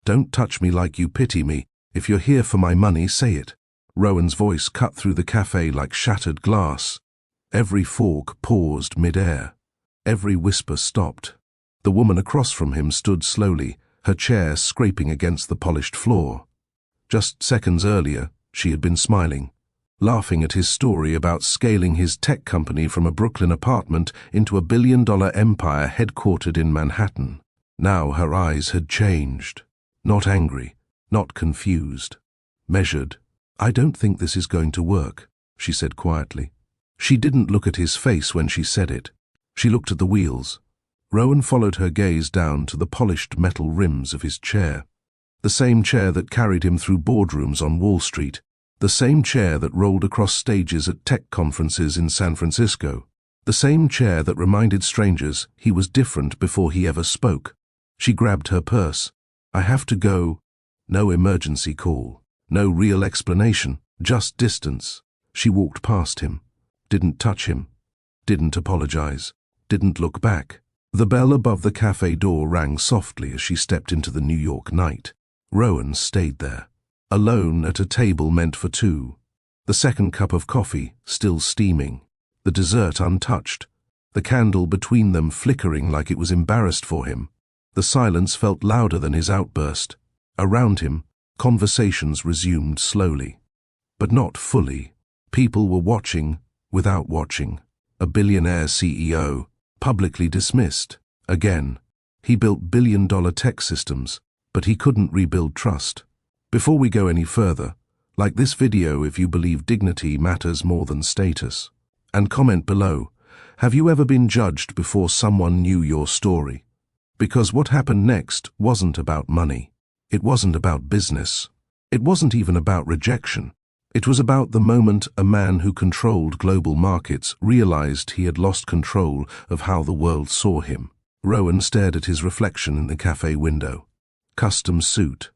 Don't touch me like you pity me. If you're here for my money, say it. Rowan's voice cut through the cafe like shattered glass. Every fork paused mid-air. Every whisper stopped. The woman across from him stood slowly, her chair scraping against the polished floor. Just seconds earlier, she had been smiling, laughing at his story about scaling his tech company from a Brooklyn apartment into a billion-dollar empire headquartered in Manhattan. Now her eyes had changed. Not angry, not confused. Measured. "I don't think this is going to work," she said quietly. She didn't look at his face when she said it. She looked at the wheels. Rowan followed her gaze down to the polished metal rims of his chair. The same chair that carried him through boardrooms on Wall Street. The same chair that rolled across stages at tech conferences in San Francisco. The same chair that reminded strangers he was different before he ever spoke. She grabbed her purse. "I have to go." No emergency call. No real explanation. Just distance. She walked past him. Didn't touch him. Didn't apologize. Didn't look back. The bell above the cafe door rang softly as she stepped into the New York night. Rowan stayed there, alone at a table meant for two. The second cup of coffee still steaming. The dessert untouched. The candle between them flickering like it was embarrassed for him. The silence felt louder than his outburst. Around him, conversations resumed slowly. But not fully. People were watching without watching. A billionaire CEO, publicly dismissed. Again. He built billion-dollar tech systems, but he couldn't rebuild trust. Before we go any further, like this video if you believe dignity matters more than status. And comment below, have you ever been judged before someone knew your story? Because what happened next wasn't about money. It wasn't about business. It wasn't even about rejection. It was about the moment a man who controlled global markets realized he had lost control of how the world saw him. Rowan stared at his reflection in the cafe window. Custom suit,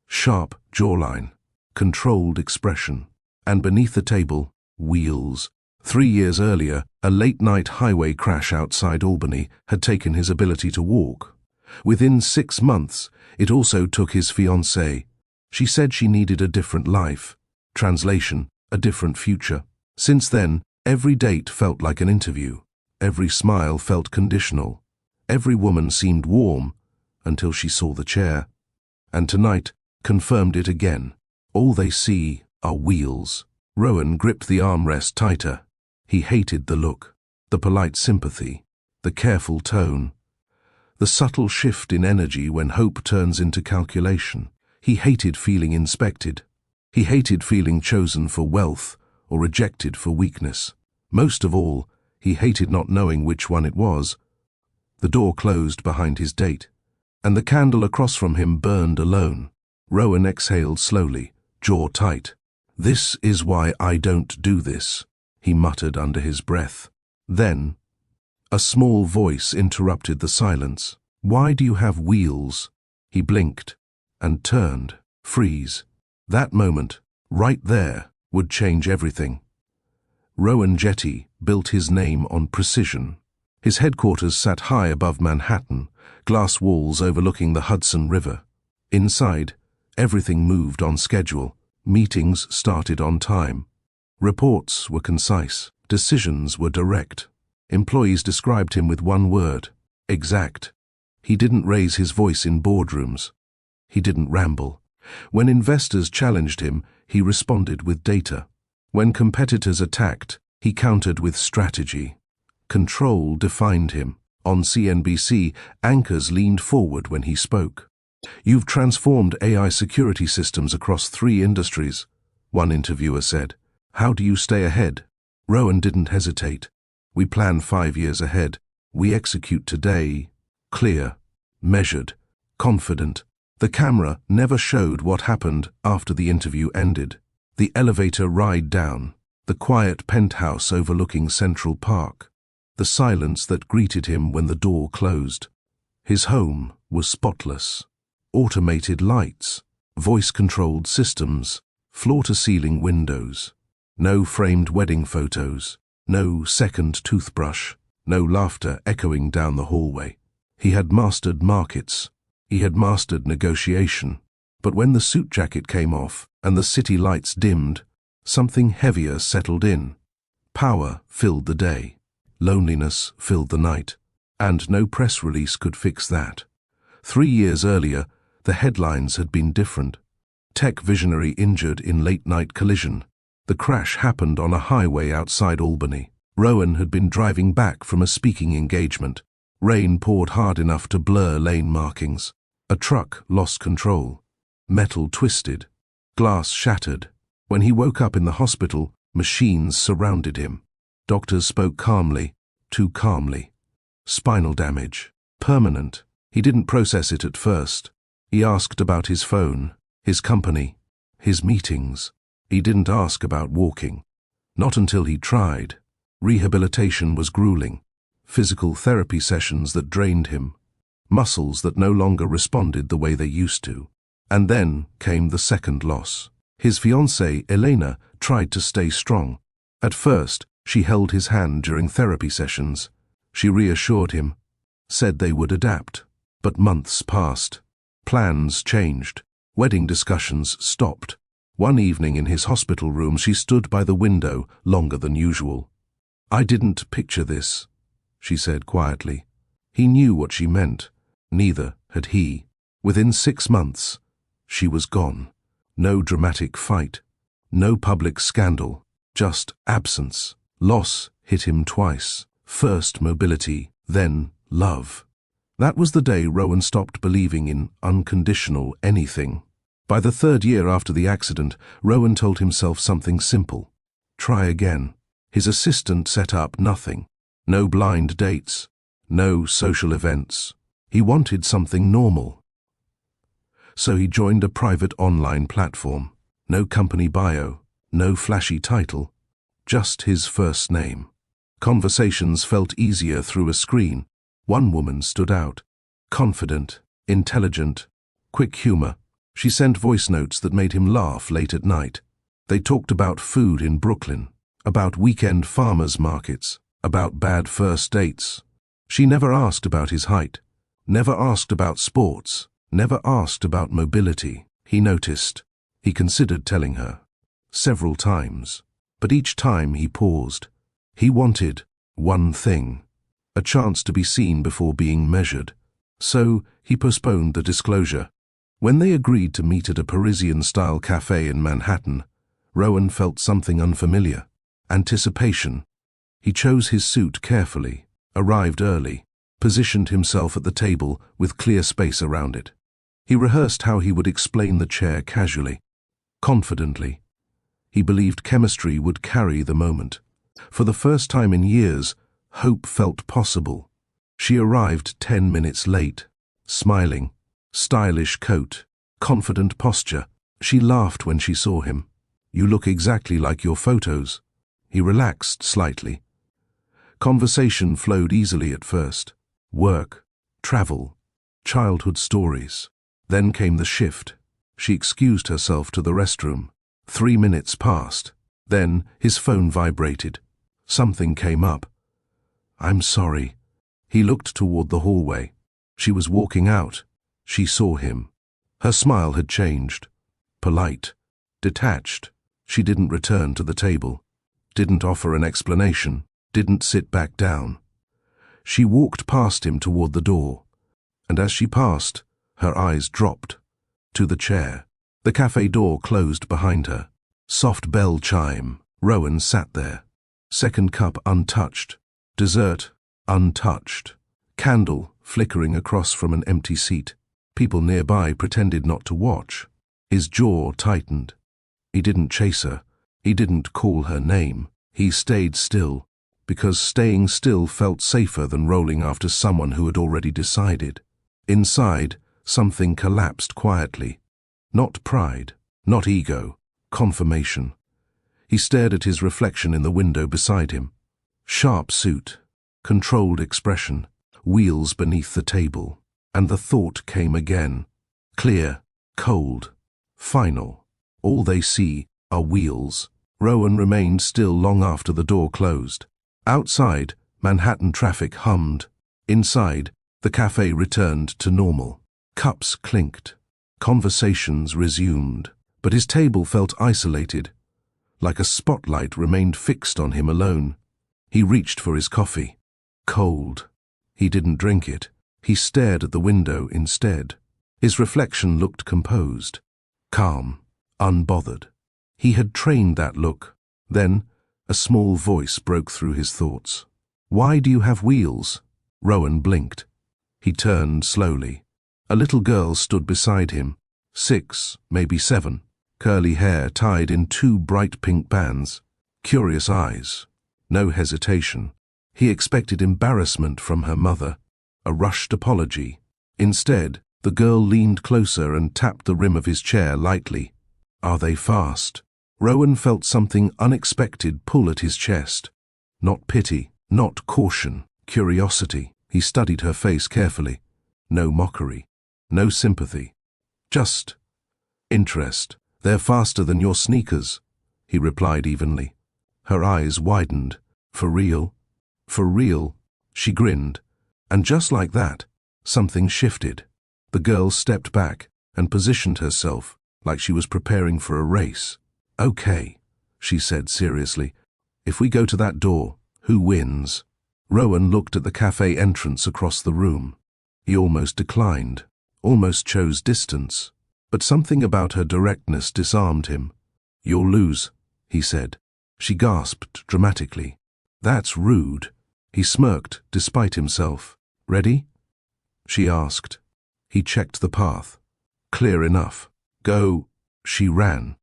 sharp jawline, controlled expression, and beneath the table, wheels. 3 years earlier, a late-night highway crash outside Albany had taken his ability to walk. Within 6 months, it also took his fiancée. She said she needed a different life. Translation, a different future. Since then, every date felt like an interview. Every smile felt conditional. Every woman seemed warm until she saw the chair. And tonight confirmed it again. All they see are wheels. Rowan gripped the armrest tighter. He hated the look, the polite sympathy, the careful tone, the subtle shift in energy when hope turns into calculation. He hated feeling inspected. He hated feeling chosen for wealth or rejected for weakness. Most of all, he hated not knowing which one it was. The door closed behind his date, and the candle across from him burned alone. Rowan exhaled slowly, jaw tight. "This is why I don't do this," he muttered under his breath. Then, a small voice interrupted the silence. "Why do you have wheels?" He blinked and turned. Freeze. That moment, right there, would change everything. Rowan Jetty built his name on precision. His headquarters sat high above Manhattan, glass walls overlooking the Hudson River. Inside, everything moved on schedule. Meetings started on time. Reports were concise. Decisions were direct. Employees described him with one word: exact. He didn't raise his voice in boardrooms. He didn't ramble. When investors challenged him, he responded with data. When competitors attacked, he countered with strategy. Control defined him. On CNBC, anchors leaned forward when he spoke. "You've transformed AI security systems across 3 industries," one interviewer said. "How do you stay ahead?" Rowan didn't hesitate. "We plan 5 years ahead. We execute today." Clear, measured, confident. The camera never showed what happened after the interview ended. The elevator ride down, the quiet penthouse overlooking Central Park, the silence that greeted him when the door closed. His home was spotless. Automated lights, voice-controlled systems, floor-to-ceiling windows. No framed wedding photos, no second toothbrush, no laughter echoing down the hallway. He had mastered markets. He had mastered negotiation. But when the suit jacket came off and the city lights dimmed, something heavier settled in. Power filled the day. Loneliness filled the night. And no press release could fix that. 3 years earlier, the headlines had been different. Tech visionary injured in late-night collision. The crash happened on a highway outside Albany. Rowan had been driving back from a speaking engagement. Rain poured hard enough to blur lane markings. A truck lost control. Metal twisted. Glass shattered. When he woke up in the hospital, machines surrounded him. Doctors spoke calmly, too calmly. Spinal damage. Permanent. He didn't process it at first. He asked about his phone, his company, his meetings. He didn't ask about walking. Not until he tried. Rehabilitation was grueling. Physical therapy sessions that drained him. Muscles that no longer responded the way they used to. And then came the second loss. His fiancée, Elena, tried to stay strong. At first, she held his hand during therapy sessions. She reassured him, said they would adapt. But months passed. Plans changed. Wedding discussions stopped. One evening in his hospital room, she stood by the window longer than usual. "I didn't picture this," she said quietly. He knew what she meant. Neither had he. Within 6 months, she was gone. No dramatic fight. No public scandal. Just absence. Loss hit him twice. First mobility, then love. That was the day Rowan stopped believing in unconditional anything. By the 3rd year after the accident, Rowan told himself something simple. Try again. His assistant set up nothing. No blind dates. No social events. He wanted something normal. So he joined a private online platform. No company bio. No flashy title. Just his first name. Conversations felt easier through a screen. One woman stood out. Confident, intelligent, quick humor. She sent voice notes that made him laugh late at night. They talked about food in Brooklyn, about weekend farmers markets, about bad first dates. She never asked about his height, never asked about sports, never asked about mobility. He noticed. He considered telling her. Several times. But each time he paused. He wanted one thing. A chance to be seen before being measured. So he postponed the disclosure. When they agreed to meet at a Parisian-style cafe in Manhattan, Rowan felt something unfamiliar. Anticipation. He chose his suit carefully, arrived early, positioned himself at the table with clear space around it. He rehearsed how he would explain the chair casually, confidently. He believed chemistry would carry the moment. For the first time in years, hope felt possible. She arrived 10 minutes late, smiling, stylish coat, confident posture. She laughed when she saw him. "You look exactly like your photos." He relaxed slightly. Conversation flowed easily at first. Work, travel, childhood stories. Then came the shift. She excused herself to the restroom. 3 minutes passed. Then his phone vibrated. Something came up. "I'm sorry." He looked toward the hallway. She was walking out. She saw him. Her smile had changed. Polite, detached. She didn't return to the table. Didn't offer an explanation. Didn't sit back down. She walked past him toward the door. And as she passed, her eyes dropped. To the chair. The cafe door closed behind her. Soft bell chime. Rowan sat there. Second cup untouched. Dessert untouched. Candle flickering across from an empty seat. People nearby pretended not to watch. His jaw tightened. He didn't chase her. He didn't call her name. He stayed still, because staying still felt safer than rolling after someone who had already decided. Inside, something collapsed quietly. Not pride, not ego, confirmation. He stared at his reflection in the window beside him. Sharp suit, controlled expression, wheels beneath the table. And the thought came again. Clear, cold, final. All they see are wheels. Rowan remained still long after the door closed. Outside, Manhattan traffic hummed. Inside, the cafe returned to normal. Cups clinked. Conversations resumed. But his table felt isolated, like a spotlight remained fixed on him alone. He reached for his coffee. Cold. He didn't drink it. He stared at the window instead. His reflection looked composed, calm, unbothered. He had trained that look. Then, a small voice broke through his thoughts. "Why do you have wheels?" Rowan blinked. He turned slowly. A little girl stood beside him, 6, maybe 7, curly hair tied in 2 bright pink bands, curious eyes, no hesitation. He expected embarrassment from her mother, a rushed apology. Instead, the girl leaned closer and tapped the rim of his chair lightly. "Are they fast?" Rowan felt something unexpected pull at his chest. Not pity, not caution, curiosity. He studied her face carefully. No mockery, no sympathy. Just interest. "They're faster than your sneakers," he replied evenly. Her eyes widened. "For real?" "For real." She grinned. And just like that, something shifted. The girl stepped back and positioned herself like she was preparing for a race. "Okay," she said seriously. "If we go to that door, who wins?" Rowan looked at the cafe entrance across the room. He almost declined, almost chose distance. But something about her directness disarmed him. "You'll lose," he said. She gasped dramatically. "That's rude." He smirked despite himself. "Ready?" she asked. He checked the path. Clear enough. "Go." She ran.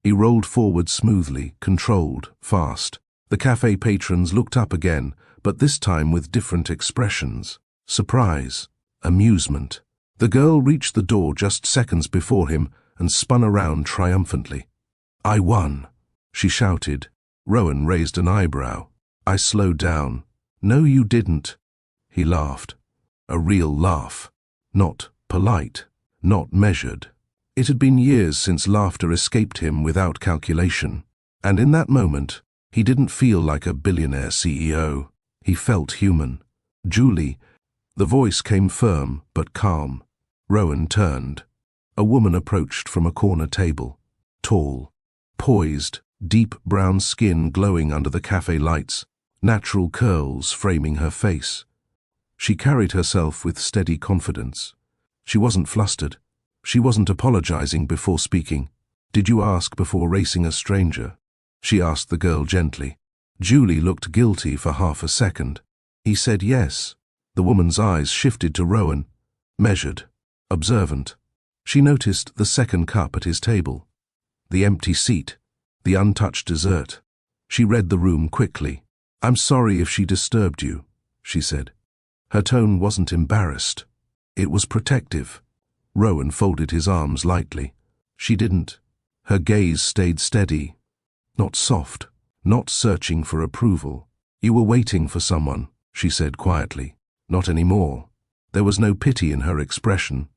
He rolled forward smoothly, controlled, fast. The cafe patrons looked up again, but this time with different expressions. Surprise, amusement. The girl reached the door just seconds before him and spun around triumphantly. "I won," she shouted. Rowan raised an eyebrow. I slowed down. "No, you didn't." He laughed. A real laugh. Not polite, not measured. It had been years since laughter escaped him without calculation. And in that moment, he didn't feel like a billionaire CEO. He felt human. "Julie." The voice came firm but calm. Rowan turned. A woman approached from a corner table. Tall, poised, deep brown skin glowing under the cafe lights, natural curls framing her face. She carried herself with steady confidence. She wasn't flustered. She wasn't apologizing before speaking. "Did you ask before racing a stranger?" she asked the girl gently. Julie looked guilty for half a second. He said yes. The woman's eyes shifted to Rowan, measured, observant. She noticed the second cup at his table, the empty seat, the untouched dessert. She read the room quickly. "I'm sorry if she disturbed you," she said. Her tone wasn't embarrassed. It was protective. Rowan folded his arms lightly. She didn't. Her gaze stayed steady, not soft, not searching for approval. "You were waiting for someone," she said quietly. "Not anymore." There was no pity in her expression.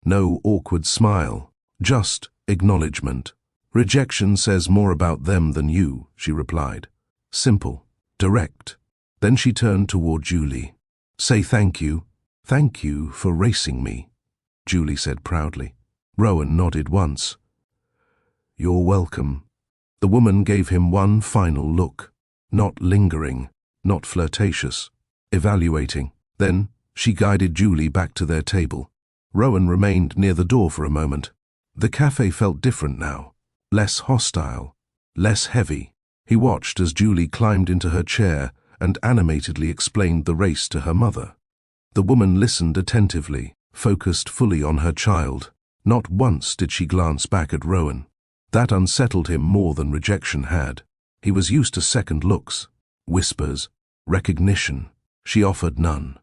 No awkward smile, just acknowledgement. "Rejection says more about them than you," she replied. Simple, direct. Then she turned toward Julie. "Say thank you. Thank you for racing me," Julie said proudly. Rowan nodded once. "You're welcome." The woman gave him one final look. Not lingering, not flirtatious, evaluating. Then she guided Julie back to their table. Rowan remained near the door for a moment. The cafe felt different now, less hostile, less heavy. He watched as Julie climbed into her chair and animatedly explained the race to her mother. The woman listened attentively, focused fully on her child. Not once did she glance back at Rowan. That unsettled him more than rejection had. He was used to second looks, whispers, recognition. She offered none.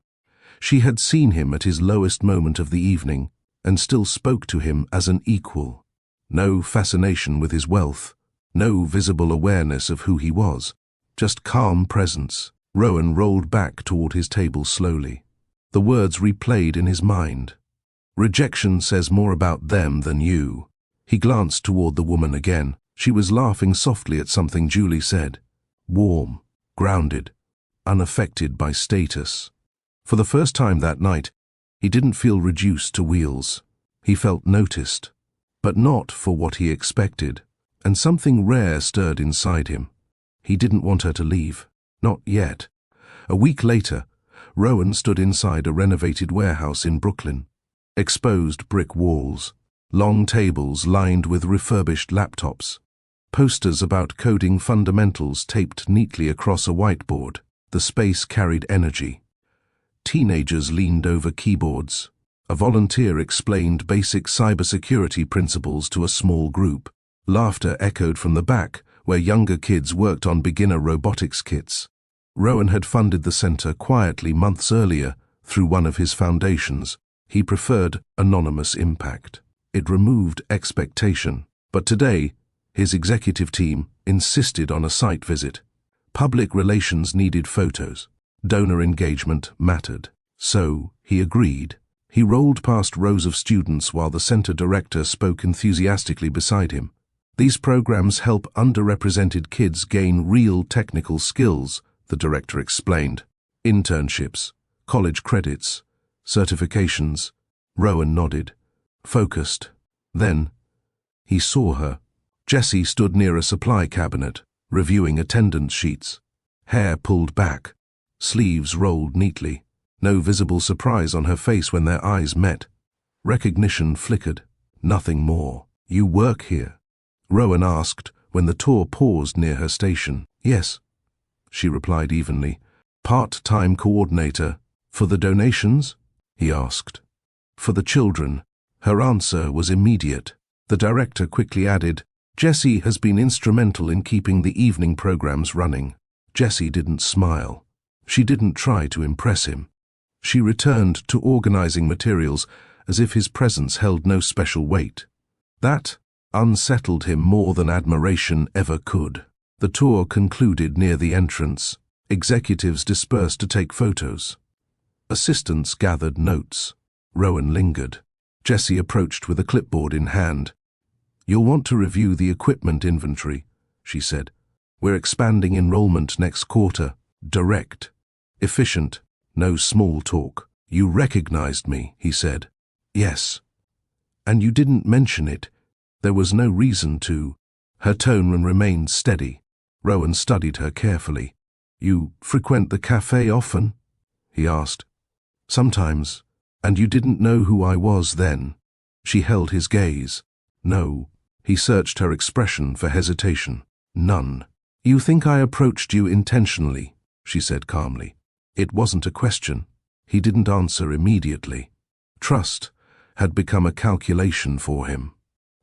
She had seen him at his lowest moment of the evening and still spoke to him as an equal. No fascination with his wealth, no visible awareness of who he was, just calm presence. Rowan rolled back toward his table slowly. The words replayed in his mind. "Rejection says more about them than you." He glanced toward the woman again. She was laughing softly at something Julie said. Warm, grounded, unaffected by status. For the first time that night, He didn't feel reduced to wheels. He felt noticed, but not for what he expected, and something rare stirred inside him. He didn't want her to leave. Not yet. A week later, Rowan stood inside a renovated warehouse in Brooklyn. Exposed brick walls, long tables lined with refurbished laptops, posters about coding fundamentals taped neatly across a whiteboard. The space carried energy. Teenagers leaned over keyboards. A volunteer explained basic cybersecurity principles to a small group. Laughter echoed from the back, where younger kids worked on beginner robotics kits. Rowan had funded the center quietly months earlier through one of his foundations. He preferred anonymous impact. It removed expectation. But today, his executive team insisted on a site visit. Public relations needed photos. Donor engagement mattered. So, he agreed. He rolled past rows of students while the center director spoke enthusiastically beside him. These programs help underrepresented kids gain real technical skills, the director explained. Internships, college credits, certifications. Rowan nodded, focused. Then, he saw her. Jessie stood near a supply cabinet, reviewing attendance sheets. Hair pulled back, sleeves rolled neatly. No visible surprise on her face when their eyes met. Recognition flickered. Nothing more. "You work here?" Rowan asked when the tour paused near her station. "Yes," she replied evenly. "Part-time coordinator. For the donations?" he asked. "For the children." Her answer was immediate. The director quickly added, "Jessie has been instrumental in keeping the evening programs running." Jessie didn't smile. She didn't try to impress him. She returned to organizing materials as if his presence held no special weight. That unsettled him more than admiration ever could. The tour concluded near the entrance. Executives dispersed to take photos. Assistants gathered notes. Rowan lingered. Jessie approached with a clipboard in hand. "You'll want to review the equipment inventory," she said. "We're expanding enrollment next quarter. Direct. Efficient. No small talk." "You recognized me," he said. "Yes." "And you didn't mention it. There was no reason to." Her tone remained steady. Rowan studied her carefully. "You frequent the cafe often?" he asked. "Sometimes. And you didn't know who I was then?" She held his gaze. "No." He searched her expression for hesitation. "None." "You think I approached you intentionally?" she said calmly. It wasn't a question. He didn't answer immediately. Trust had become a calculation for him.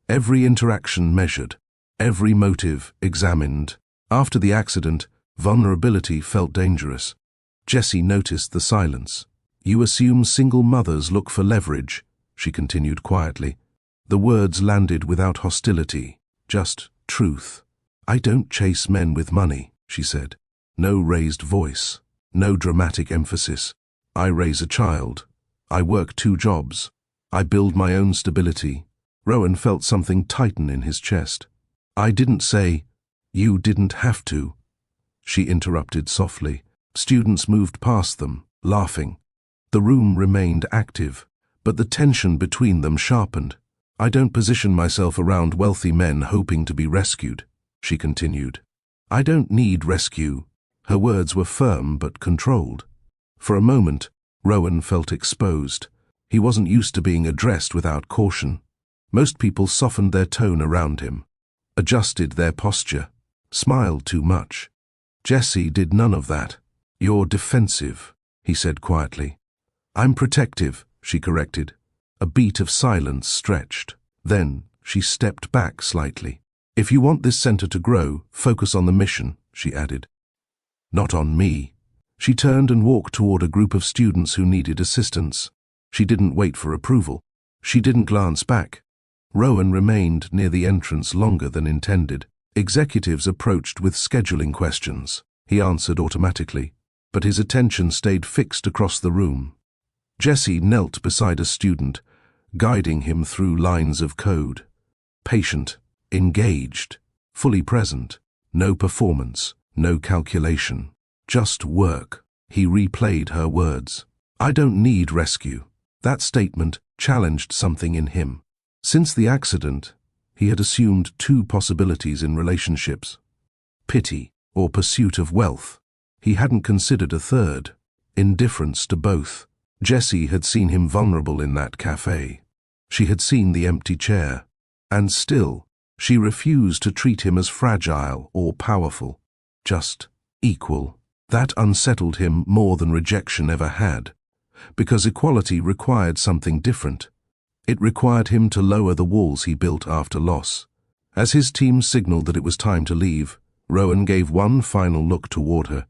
Every interaction measured, every motive examined. After the accident, vulnerability felt dangerous. Jessie noticed the silence. "You assume single mothers look for leverage," she continued quietly. The words landed without hostility, just truth. "I don't chase men with money," she said. No raised voice, no dramatic emphasis. "I raise a child. I work 2 jobs. I build my own stability." Rowan felt something tighten in his chest. "I didn't say, you didn't have to," she interrupted softly. Students moved past them, laughing. The room remained active, but the tension between them sharpened. "I don't position myself around wealthy men hoping to be rescued," she continued. "I don't need rescue." Her words were firm but controlled. For a moment, Rowan felt exposed. He wasn't used to being addressed without caution. Most people softened their tone around him, adjusted their posture, smiled too much. Jessie did none of that. "You're defensive," he said quietly. "I'm protective," she corrected. A beat of silence stretched. Then she stepped back slightly. "If you want this center to grow, focus on the mission," she added. "Not on me." She turned and walked toward a group of students who needed assistance. She didn't wait for approval. She didn't glance back. Rowan remained near the entrance longer than intended. Executives approached with scheduling questions. He answered automatically, but his attention stayed fixed across the room. Jessie knelt beside a student, guiding him through lines of code. Patient, engaged, fully present. No performance, no calculation. Just work. He replayed her words. "I don't need rescue." That statement challenged something in him. Since the accident, he had assumed two possibilities in relationships: pity or pursuit of wealth. He hadn't considered a third: indifference to both. Jessie had seen him vulnerable in that cafe. She had seen the empty chair. And still, she refused to treat him as fragile or powerful, just equal. That unsettled him more than rejection ever had, because equality required something different. It required him to lower the walls he built after loss. As his team signaled that it was time to leave, Rowan gave one final look toward her.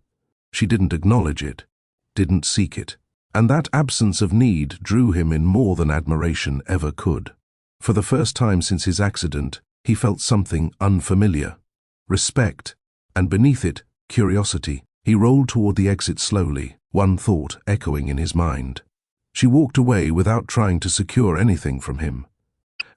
She didn't acknowledge it, didn't seek it, and that absence of need drew him in more than admiration ever could. For the first time since his accident, he felt something unfamiliar: respect, and beneath it, curiosity. He rolled toward the exit slowly, one thought echoing in his mind. She walked away without trying to secure anything from him,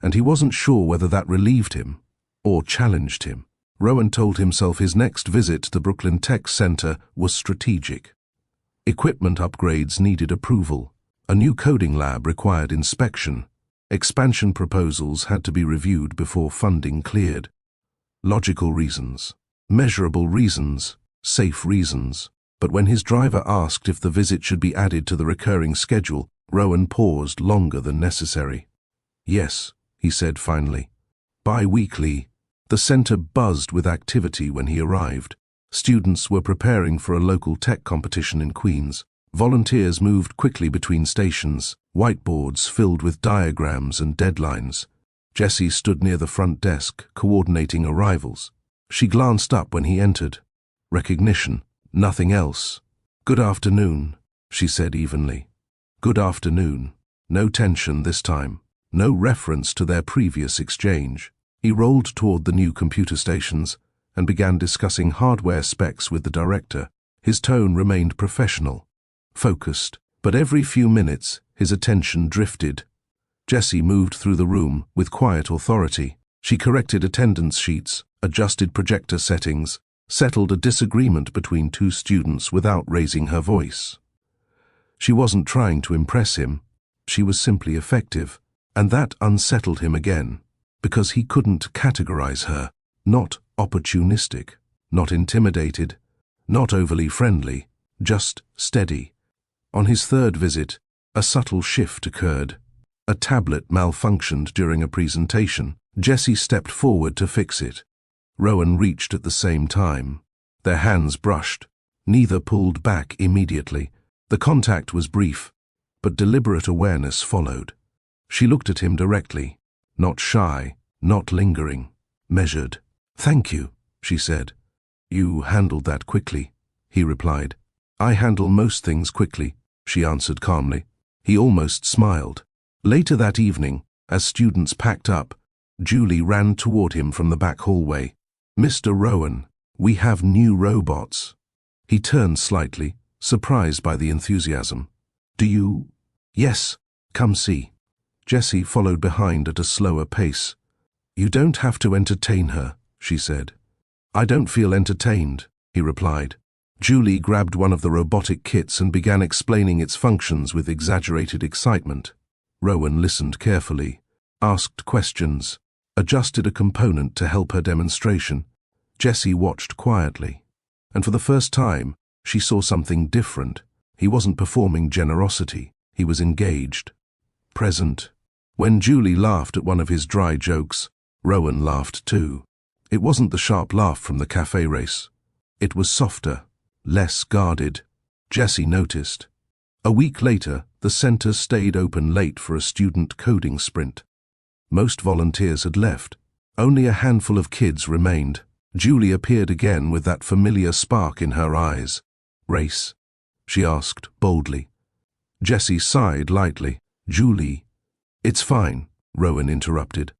and he wasn't sure whether that relieved him or challenged him. Rowan told himself his next visit to the Brooklyn Tech Center was strategic. Equipment upgrades needed approval. A new coding lab required inspection. Expansion proposals had to be reviewed before funding cleared. Logical reasons, measurable reasons, safe reasons. But when his driver asked if the visit should be added to the recurring schedule, Rowan paused longer than necessary. Yes, he said finally. Bi-weekly. The center buzzed with activity when he arrived. Students were preparing for a local tech competition in Queens. Volunteers moved quickly between stations, whiteboards filled with diagrams and deadlines. Jessie stood near the front desk, coordinating arrivals. She glanced up when he entered. Recognition, nothing else. "Good afternoon," she said evenly. "Good afternoon." No tension this time, no reference to their previous exchange. He rolled toward the new computer stations and began discussing hardware specs with the director. His tone remained professional, focused, but every few minutes his attention drifted. Jessie moved through the room with quiet authority. She corrected attendance sheets, adjusted projector settings, settled a disagreement between two students without raising her voice. She wasn't trying to impress him. She was simply effective, and that unsettled him again, because he couldn't categorize her. Not opportunistic, not intimidated, not overly friendly, just steady. On his third visit, a subtle shift occurred. A tablet malfunctioned during a presentation. Jessie stepped forward to fix it. Rowan reached at the same time. Their hands brushed. Neither pulled back immediately. The contact was brief, but deliberate awareness followed. She looked at him directly, not shy, not lingering, measured. "Thank you," she said. "You handled that quickly," he replied. "I handle most things quickly," she answered calmly. He almost smiled. Later that evening, as students packed up, Julie ran toward him from the back hallway. "Mr. Rowan, we have new robots." He turned slightly, surprised by the enthusiasm. "Do you?" "Yes, come see." Jessie followed behind at a slower pace. "You don't have to entertain her," she said. "I don't feel entertained," he replied. Julie grabbed one of the robotic kits and began explaining its functions with exaggerated excitement. Rowan listened carefully, asked questions, adjusted a component to help her demonstration. Jessie watched quietly, and for the first time, she saw something different. He wasn't performing generosity, he was engaged, present. When Julie laughed at one of his dry jokes, Rowan laughed too. It wasn't the sharp laugh from the cafe race. It was softer, less guarded. Jessie noticed. A week later, the center stayed open late for a student coding sprint. Most volunteers had left. Only a handful of kids remained. Julie appeared again with that familiar spark in her eyes. "Race?" she asked boldly. Jessie sighed lightly. "Julie." "It's fine," Rowan interrupted.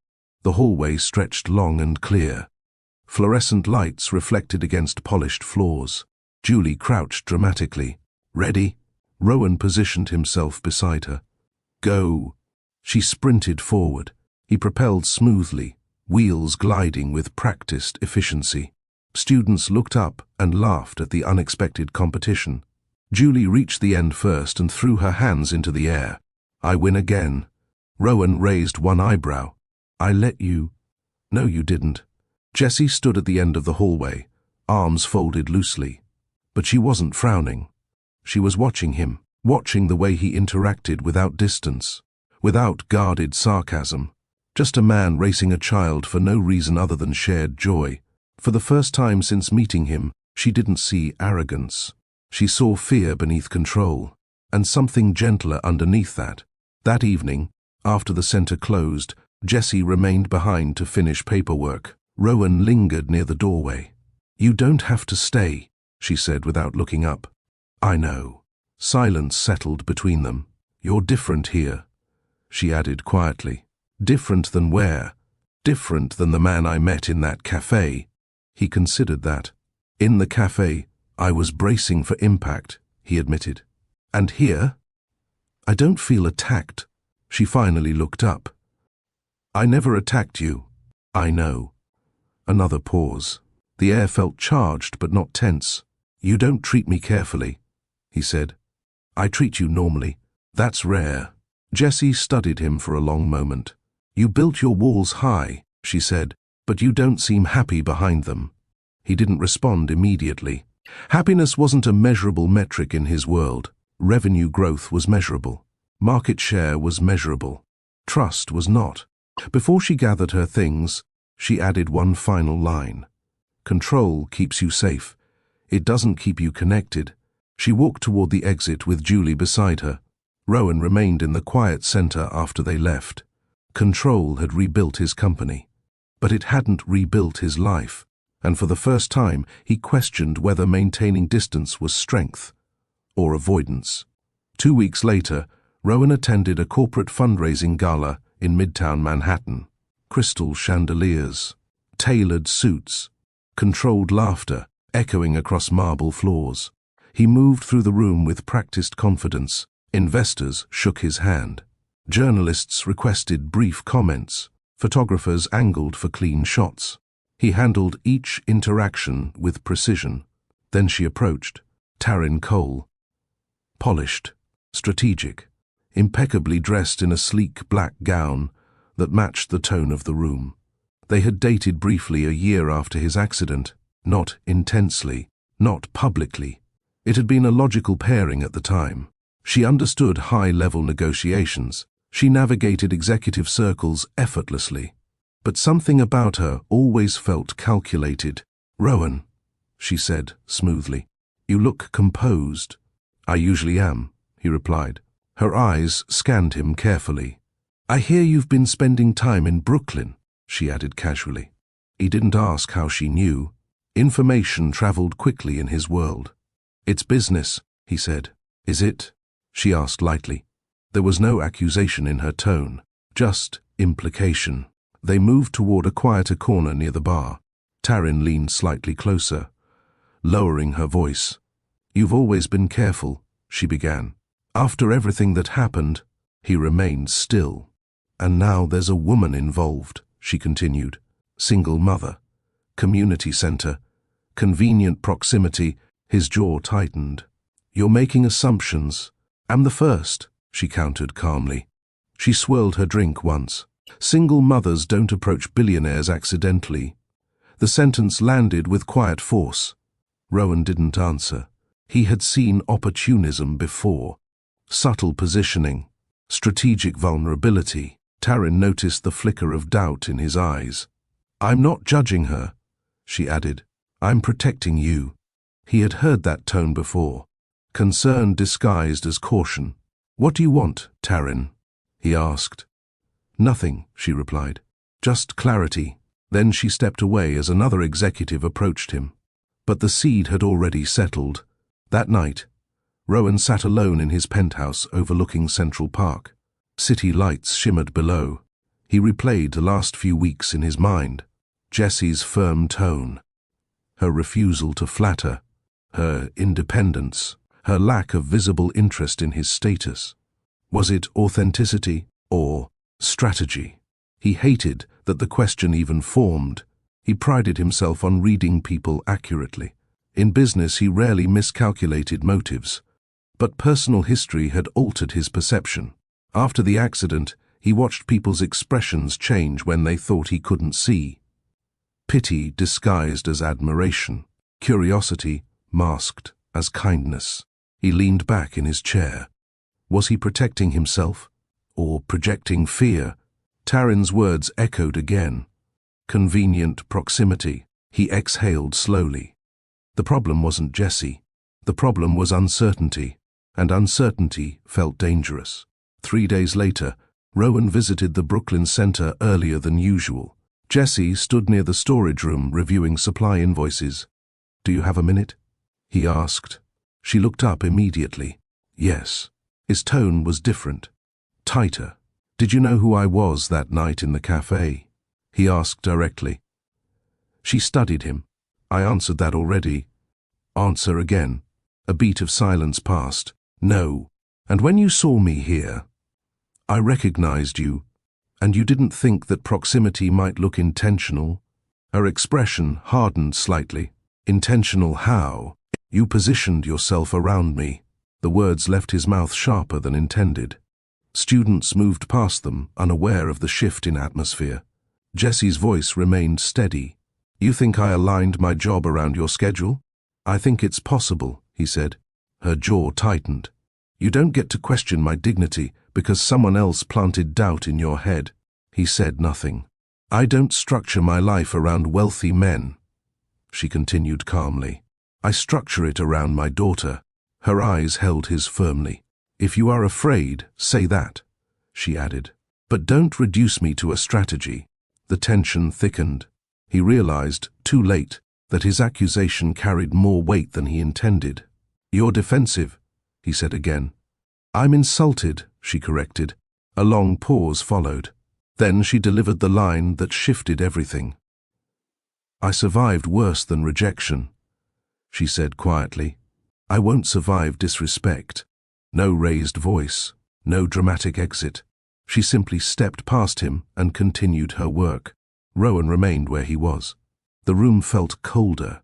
The hallway stretched long and clear. Fluorescent lights reflected against polished floors. Julie crouched dramatically. "Ready?" Rowan positioned himself beside her. "Go." She sprinted forward. He propelled smoothly, wheels gliding with practiced efficiency. Students looked up and laughed at the unexpected competition. Julie reached the end first and threw her hands into the air. I win again. Rowan raised one eyebrow. I let you. No, you didn't. Jessie stood at the end of the hallway, arms folded loosely. But she wasn't frowning. She was watching him, watching the way he interacted without distance, without guarded sarcasm. Just a man racing a child for no reason other than shared joy. For the first time since meeting him, she didn't see arrogance. She saw fear beneath control, and something gentler underneath that. That evening, after the center closed, Jessie remained behind to finish paperwork. Rowan lingered near the doorway. You don't have to stay, she said without looking up. I know. Silence settled between them. You're different here, she added quietly. Different than where? Different than the man I met in that cafe. He considered that. In the cafe, I was bracing for impact, he admitted. And here? I don't feel attacked. She finally looked up. I never attacked you. I know. Another pause. The air felt charged but not tense. You don't treat me carefully, he said. I treat you normally. That's rare. Jessie studied him for a long moment. You built your walls high, she said, but you don't seem happy behind them. He didn't respond immediately. Happiness wasn't a measurable metric in his world. Revenue growth was measurable. Market share was measurable. Trust was not. Before she gathered her things, she added one final line. Control keeps you safe. It doesn't keep you connected. She walked toward the exit with Julie beside her. Rowan remained in the quiet center after they left. Control had rebuilt his company, but it hadn't rebuilt his life, and for the first time he questioned whether maintaining distance was strength or avoidance. 2 weeks later, Rowan attended a corporate fundraising gala in Midtown Manhattan. Crystal chandeliers, tailored suits, controlled laughter echoing across marble floors. He moved through the room with practiced confidence. Investors shook his hand. Journalists requested brief comments. Photographers angled for clean shots. He handled each interaction with precision. Then she approached. Taryn Cole. Polished, strategic, impeccably dressed in a sleek black gown that matched the tone of the room. They had dated briefly a year after his accident, not intensely, not publicly. It had been a logical pairing at the time. She understood high-level negotiations. She navigated executive circles effortlessly. But something about her always felt calculated. Rowan, she said smoothly, you look composed. I usually am, he replied. Her eyes scanned him carefully. I hear you've been spending time in Brooklyn, she added casually. He didn't ask how she knew. Information traveled quickly in his world. It's business, he said. Is it? She asked lightly. There was no accusation in her tone, just implication. They moved toward a quieter corner near the bar. Taryn leaned slightly closer, lowering her voice. You've always been careful, she began. After everything that happened, he remained still. And now there's a woman involved, she continued. Single mother, community center, convenient proximity. His jaw tightened. You're making assumptions. I'm the first, she countered calmly. She swirled her drink once. Single mothers don't approach billionaires accidentally. The sentence landed with quiet force. Rowan didn't answer. He had seen opportunism before. Subtle positioning, strategic vulnerability. Taryn noticed the flicker of doubt in his eyes. I'm not judging her, she added. I'm protecting you. He had heard that tone before. Concern disguised as caution. What do you want, Taryn? He asked. Nothing, she replied. Just clarity. Then she stepped away as another executive approached him. But the seed had already settled. That night, Rowan sat alone in his penthouse overlooking Central Park. City lights shimmered below. He replayed the last few weeks in his mind. Jessie's firm tone, her refusal to flatter, her independence, her lack of visible interest in his status. Was it authenticity or strategy? He hated that the question even formed. He prided himself on reading people accurately. In business, he rarely miscalculated motives. But personal history had altered his perception. After the accident, he watched people's expressions change when they thought he couldn't see. Pity disguised as admiration, curiosity masked as kindness. He leaned back in his chair. Was he protecting himself or projecting fear? Taryn's words echoed again. Convenient proximity. He exhaled slowly. The problem wasn't Jessie. The problem was uncertainty, and uncertainty felt dangerous. 3 days later, Rowan visited the Brooklyn Center earlier than usual. Jessie stood near the storage room reviewing supply invoices. "Do you have a minute?" he asked. She looked up immediately. "Yes." His tone was different, tighter. "Did you know who I was that night in the cafe?" he asked directly. She studied him. "I answered that already." "Answer again." A beat of silence passed. "No. And when you saw me here, I recognized you, and you didn't think that proximity might look intentional?" Her expression hardened slightly. "Intentional how? You positioned yourself around me." The words left his mouth sharper than intended. Students moved past them, unaware of the shift in atmosphere. Jessie's voice remained steady. "You think I aligned my job around your schedule?" "I think it's possible," he said. Her jaw tightened. "You don't get to question my dignity because someone else planted doubt in your head." He said nothing. "I don't structure my life around wealthy men," she continued calmly. "I structure it around my daughter." Her eyes held his firmly. "If you are afraid, say that," she added. "But don't reduce me to a strategy." The tension thickened. He realized, too late, that his accusation carried more weight than he intended. "You're defensive," he said again. "I'm insulted," she corrected. A long pause followed. Then she delivered the line that shifted everything. "I survived worse than rejection," she said quietly. "I won't survive disrespect." No raised voice, no dramatic exit. She simply stepped past him and continued her work. Rowan remained where he was. The room felt colder.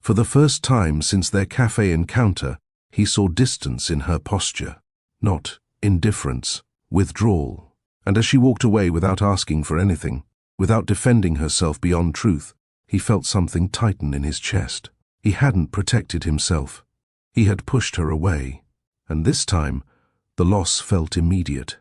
For the first time since their cafe encounter, he saw distance in her posture. Not indifference, withdrawal. And as she walked away without asking for anything, without defending herself beyond truth, he felt something tighten in his chest. He hadn't protected himself. He had pushed her away. And this time, the loss felt immediate.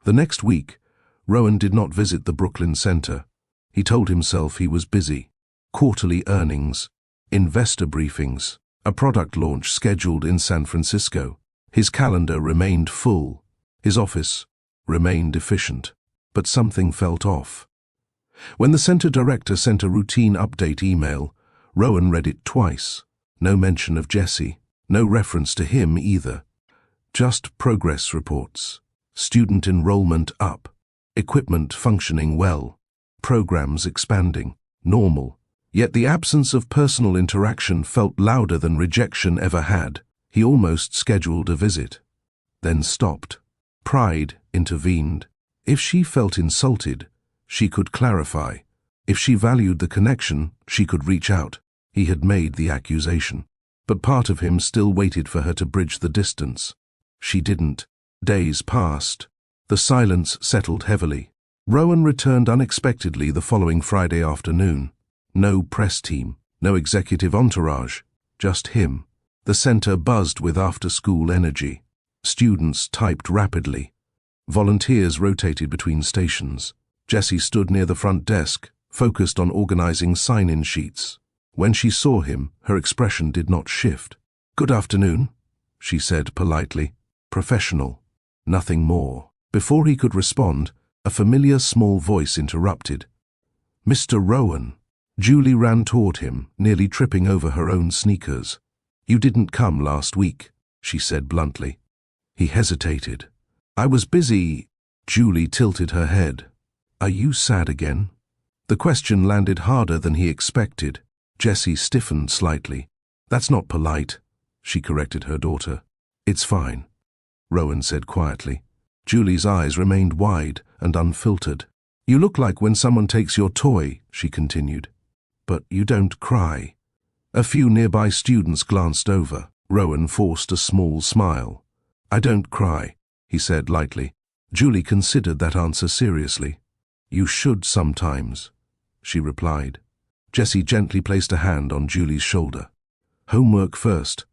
The next week, Rowan did not visit the Brooklyn Center. He told himself he was busy. Quarterly earnings, investor briefings, a product launch scheduled in San Francisco. His calendar remained full. His office remained efficient. But something felt off. When the center director sent a routine update email, Rowan read it twice. No mention of Jessie. No reference to him either. Just progress reports. Student enrollment up. Equipment functioning well. Programs expanding. Normal. Yet the absence of personal interaction felt louder than rejection ever had. He almost scheduled a visit. Then stopped. Pride intervened. If she felt insulted, she could clarify. If she valued the connection, she could reach out. He had made the accusation. But part of him still waited for her to bridge the distance. She didn't. Days passed. The silence settled heavily. Rowan returned unexpectedly the following Friday afternoon. No press team, no executive entourage, just him. The center buzzed with after-school energy. Students typed rapidly. Volunteers rotated between stations. Jessie stood near the front desk, focused on organizing sign-in sheets. When she saw him, her expression did not shift. "Good afternoon," she said politely. Professional. Nothing more. Before he could respond, a familiar small voice interrupted. "Mr. Rowan." Julie ran toward him, nearly tripping over her own sneakers. "You didn't come last week," she said bluntly. He hesitated. "I was busy." Julie tilted her head. "Are you sad again?" The question landed harder than he expected. Jessie stiffened slightly. "That's not polite," she corrected her daughter. "It's fine," Rowan said quietly. Julie's eyes remained wide and unfiltered. "You look like when someone takes your toy," she continued. "But you don't cry." A few nearby students glanced over. Rowan forced a small smile. "I don't cry. he said lightly. Julie considered that answer seriously. You should sometimes, she replied. Jessie gently placed a hand on Julie's shoulder. Homework first,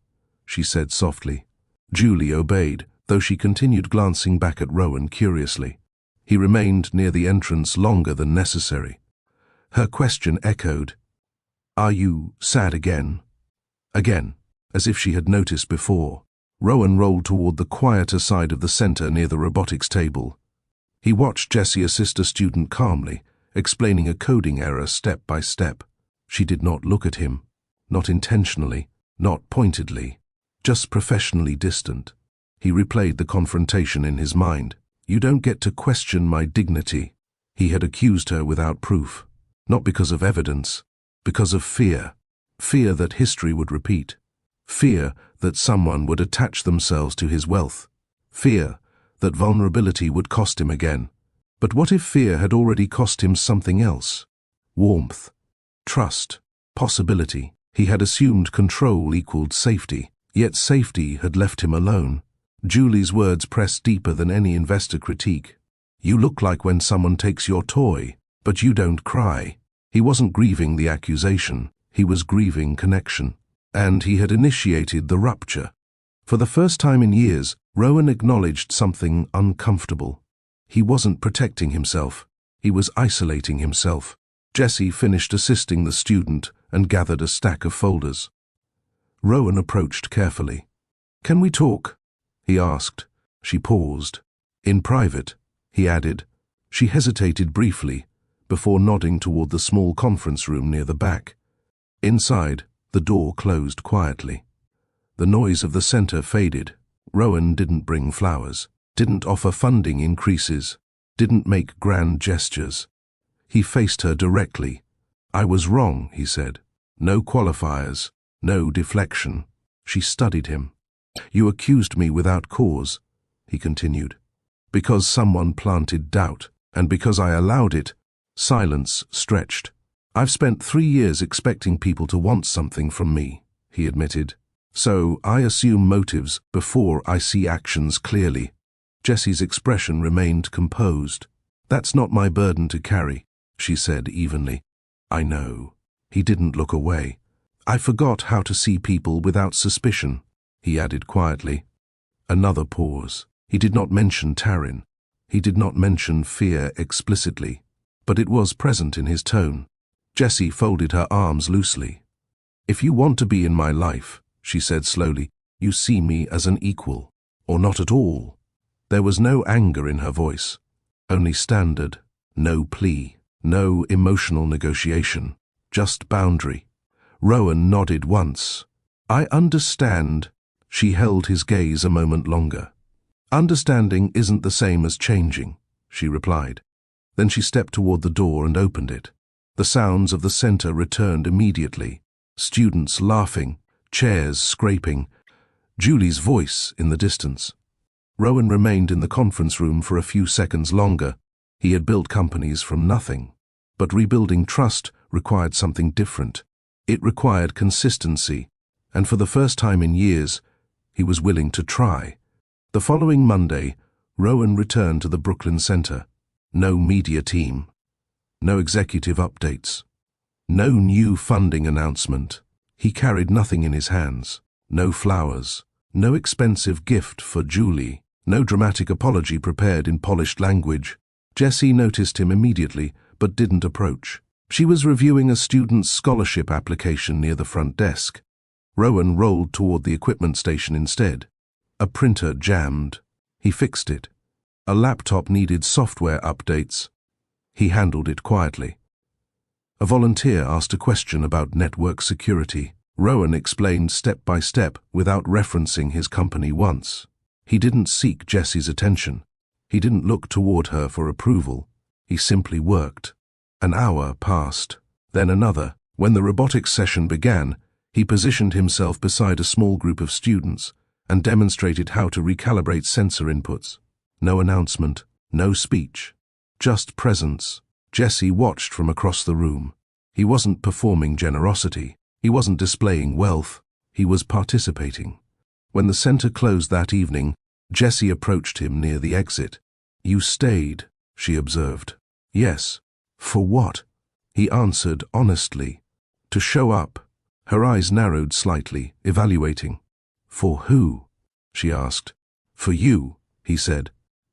she said softly. Julie obeyed, though she continued glancing back at Rowan curiously. He remained near the entrance longer than necessary. Her question echoed, Are you sad again? Again, as if she had noticed before. Rowan rolled toward the quieter side of the center near the robotics table. He watched Jessie assist a student calmly, explaining a coding error step by step. She did not look at him, not intentionally, not pointedly, just professionally distant. He replayed the confrontation in his mind. You don't get to question my dignity. He had accused her without proof, not because of evidence, because of fear. Fear that history would repeat. Fear that someone would attach themselves to his wealth. Fear that vulnerability would cost him again. But what if fear had already cost him something else? Warmth, trust, possibility. He had assumed control equaled safety, yet safety had left him alone. Julie's words pressed deeper than any investor critique. You look like when someone takes your toy, but you don't cry. He wasn't grieving the accusation, he was grieving connection. And he had initiated the rupture. For the first time in years, Rowan acknowledged something uncomfortable. He wasn't protecting himself, he was isolating himself. Jessie finished assisting the student and gathered a stack of folders. Rowan approached carefully. Can we talk? He asked. She paused. In private, he added. She hesitated briefly, before nodding toward the small conference room near the back. Inside, the door closed quietly. The noise of the center faded. Rowan didn't bring flowers, didn't offer funding increases, didn't make grand gestures. He faced her directly. I was wrong, he said. No qualifiers, no deflection. She studied him. You accused me without cause, he continued. Because someone planted doubt, and because I allowed it. Silence stretched. I've spent 3 years expecting people to want something from me, he admitted. So I assume motives before I see actions clearly. Jessie's expression remained composed. That's not my burden to carry, she said evenly. I know. He didn't look away. I forgot how to see people without suspicion, he added quietly. Another pause. He did not mention Taryn. He did not mention fear explicitly, but it was present in his tone. Jessie folded her arms loosely. If you want to be in my life, she said slowly, you see me as an equal, or not at all. There was no anger in her voice, only standard, no plea, no emotional negotiation, just boundary. Rowan nodded once. I understand. She held his gaze a moment longer. Understanding isn't the same as changing, she replied. Then she stepped toward the door and opened it. The sounds of the center returned immediately. Students laughing, chairs scraping, Julie's voice in the distance. Rowan remained in the conference room for a few seconds longer. He had built companies from nothing. But rebuilding trust required something different. It required consistency, and for the first time in years, he was willing to try. The following Monday, Rowan returned to the Brooklyn Center. No media team. No executive updates. No new funding announcement. He carried nothing in his hands. No flowers. No expensive gift for Julie. No dramatic apology prepared in polished language. Jessie noticed him immediately, but didn't approach. She was reviewing a student's scholarship application near the front desk. Rowan rolled toward the equipment station instead. A printer jammed. He fixed it. A laptop needed software updates. He handled it quietly. A volunteer asked a question about network security. Rowan explained step by step without referencing his company once. He didn't seek Jessie's attention. He didn't look toward her for approval. He simply worked. An hour passed, then another. When the robotics session began, he positioned himself beside a small group of students and demonstrated how to recalibrate sensor inputs. No announcement, no speech, just presence. Jessie watched from across the room. He wasn't performing generosity. He wasn't displaying wealth. He was participating. When the center closed that evening, Jessie approached him near the exit. "You stayed," she observed. "Yes." "For what?" He answered honestly. "To show up." Her eyes narrowed slightly, evaluating. "For who?" she asked. "For you," he said,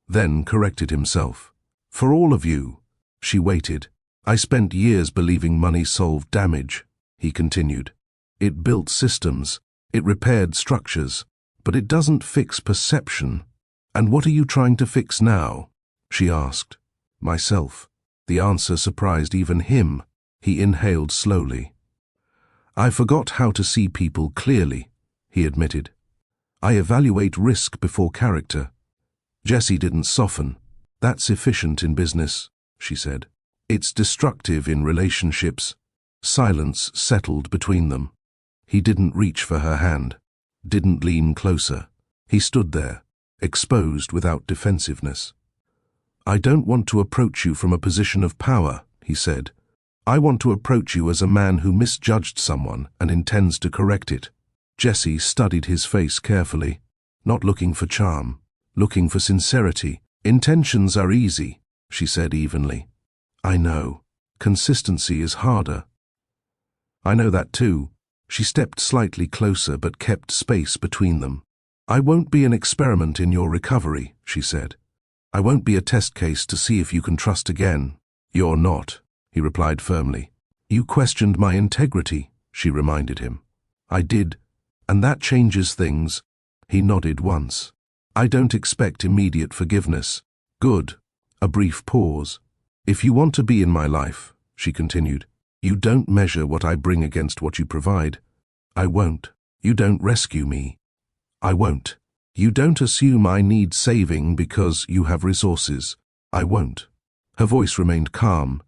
then corrected himself. "For all of you." She waited. "I spent years believing money solved damage," he continued. "It built systems, it repaired structures, but it doesn't fix perception." "And what are you trying to fix now?" she asked. "Myself." The answer surprised even him. He inhaled slowly. "I forgot how to see people clearly," he admitted. "I evaluate risk before character." Jessie didn't soften. "That's efficient in business," she said. "It's destructive in relationships." Silence settled between them. He didn't reach for her hand, didn't lean closer. He stood there, exposed without defensiveness. "I don't want to approach you from a position of power," he said. "I want to approach you as a man who misjudged someone and intends to correct it." Jessie studied his face carefully, not looking for charm, looking for sincerity. "Intentions are easy," she said evenly. "I know. Consistency is harder." "I know that too." She stepped slightly closer but kept space between them. "I won't be an experiment in your recovery," she said. "I won't be a test case to see if you can trust again." "You're not," he replied firmly. "You questioned my integrity," she reminded him. "I did, and that changes things." He nodded once. "I don't expect immediate forgiveness." "Good." A brief pause. "If you want to be in my life," she continued, "you don't measure what I bring against what you provide." "I won't." "You don't rescue me." "I won't." "You don't assume I need saving because you have resources." "I won't." Her voice remained calm,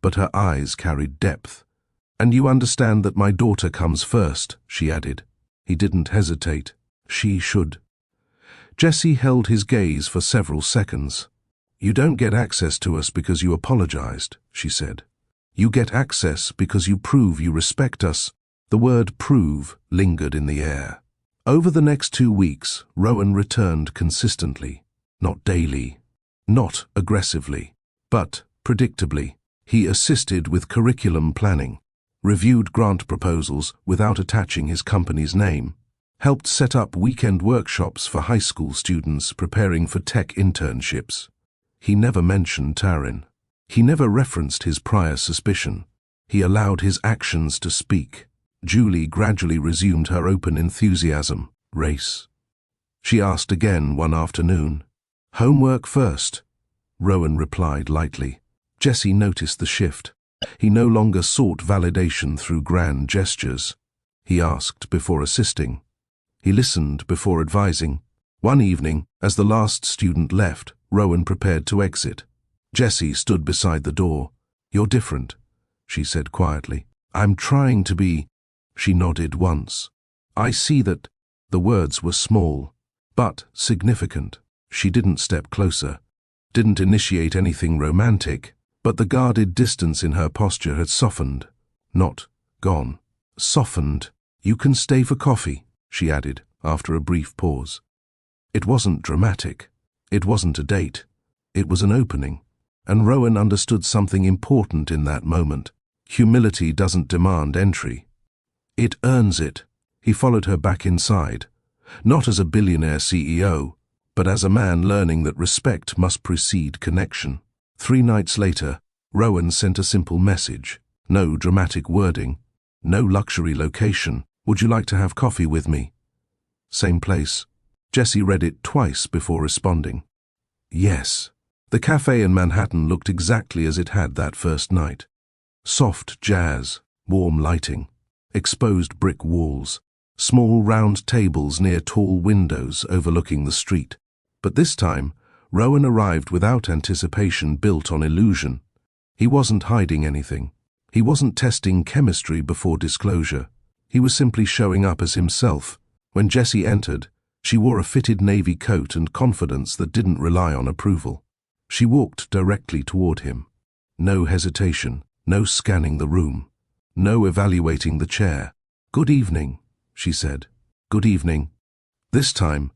but her eyes carried depth. "And you understand that my daughter comes first," she added. He didn't hesitate. "She should." Jessie held his gaze for several seconds. "You don't get access to us because you apologized," she said. "You get access because you prove you respect us." The word "prove" lingered in the air. Over the next 2 weeks, Rowan returned consistently. Not daily, not aggressively, but predictably. He assisted with curriculum planning, reviewed grant proposals without attaching his company's name, helped set up weekend workshops for high school students preparing for tech internships. He never mentioned Taryn. He never referenced his prior suspicion. He allowed his actions to speak. Julie gradually resumed her open enthusiasm. "Race?" she asked again one afternoon. "Homework first," Rowan replied lightly. Jessie noticed the shift. He no longer sought validation through grand gestures. He asked before assisting. He listened before advising. One evening, as the last student left, Rowan prepared to exit. Jessie stood beside the door. "You're different," she said quietly. "I'm trying to be." She nodded once. "I see that." The words were small, but significant. She didn't step closer, didn't initiate anything romantic, but the guarded distance in her posture had softened, not gone. Softened. "You can stay for coffee," she added, after a brief pause. It wasn't dramatic. It wasn't a date. It was an opening. And Rowan understood something important in that moment. Humility doesn't demand entry. It earns it. He followed her back inside, not as a billionaire CEO, but as a man learning that respect must precede connection. 3 nights later, Rowan sent a simple message. No dramatic wording, no luxury location. "Would you like to have coffee with me?" Same place. Jessie read it twice before responding. Yes. The cafe in Manhattan looked exactly as it had that first night. Soft jazz, warm lighting, exposed brick walls, small round tables near tall windows overlooking the street. But this time, Rowan arrived without anticipation built on illusion. He wasn't hiding anything. He wasn't testing chemistry before disclosure. He was simply showing up as himself. When Jessie entered, she wore a fitted navy coat and confidence that didn't rely on approval. She walked directly toward him. No hesitation, no scanning the room, no evaluating the chair. "Good evening," she said. "Good evening." This time,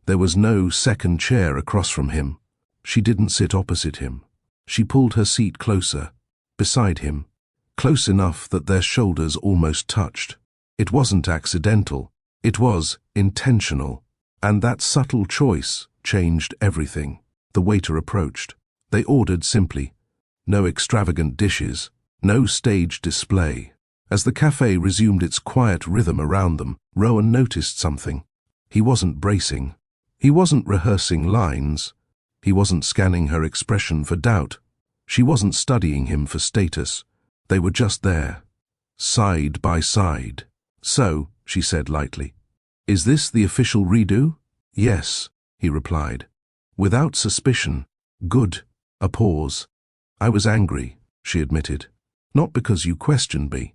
There was no second chair across from him. She didn't sit opposite him. She pulled her seat closer, beside him, close enough that their shoulders almost touched. It wasn't accidental. It was intentional. And that subtle choice changed everything. The waiter approached. They ordered simply. No extravagant dishes, no stage display. As the cafe resumed its quiet rhythm around them, Rowan noticed something. He wasn't bracing. He wasn't rehearsing lines. He wasn't scanning her expression for doubt. She wasn't studying him for status. They were just there, side by side. "So," she said lightly, "is this the official redo?" "Yes," he replied, without suspicion. "Good." A pause. "I was angry," she admitted. "Not because you questioned me,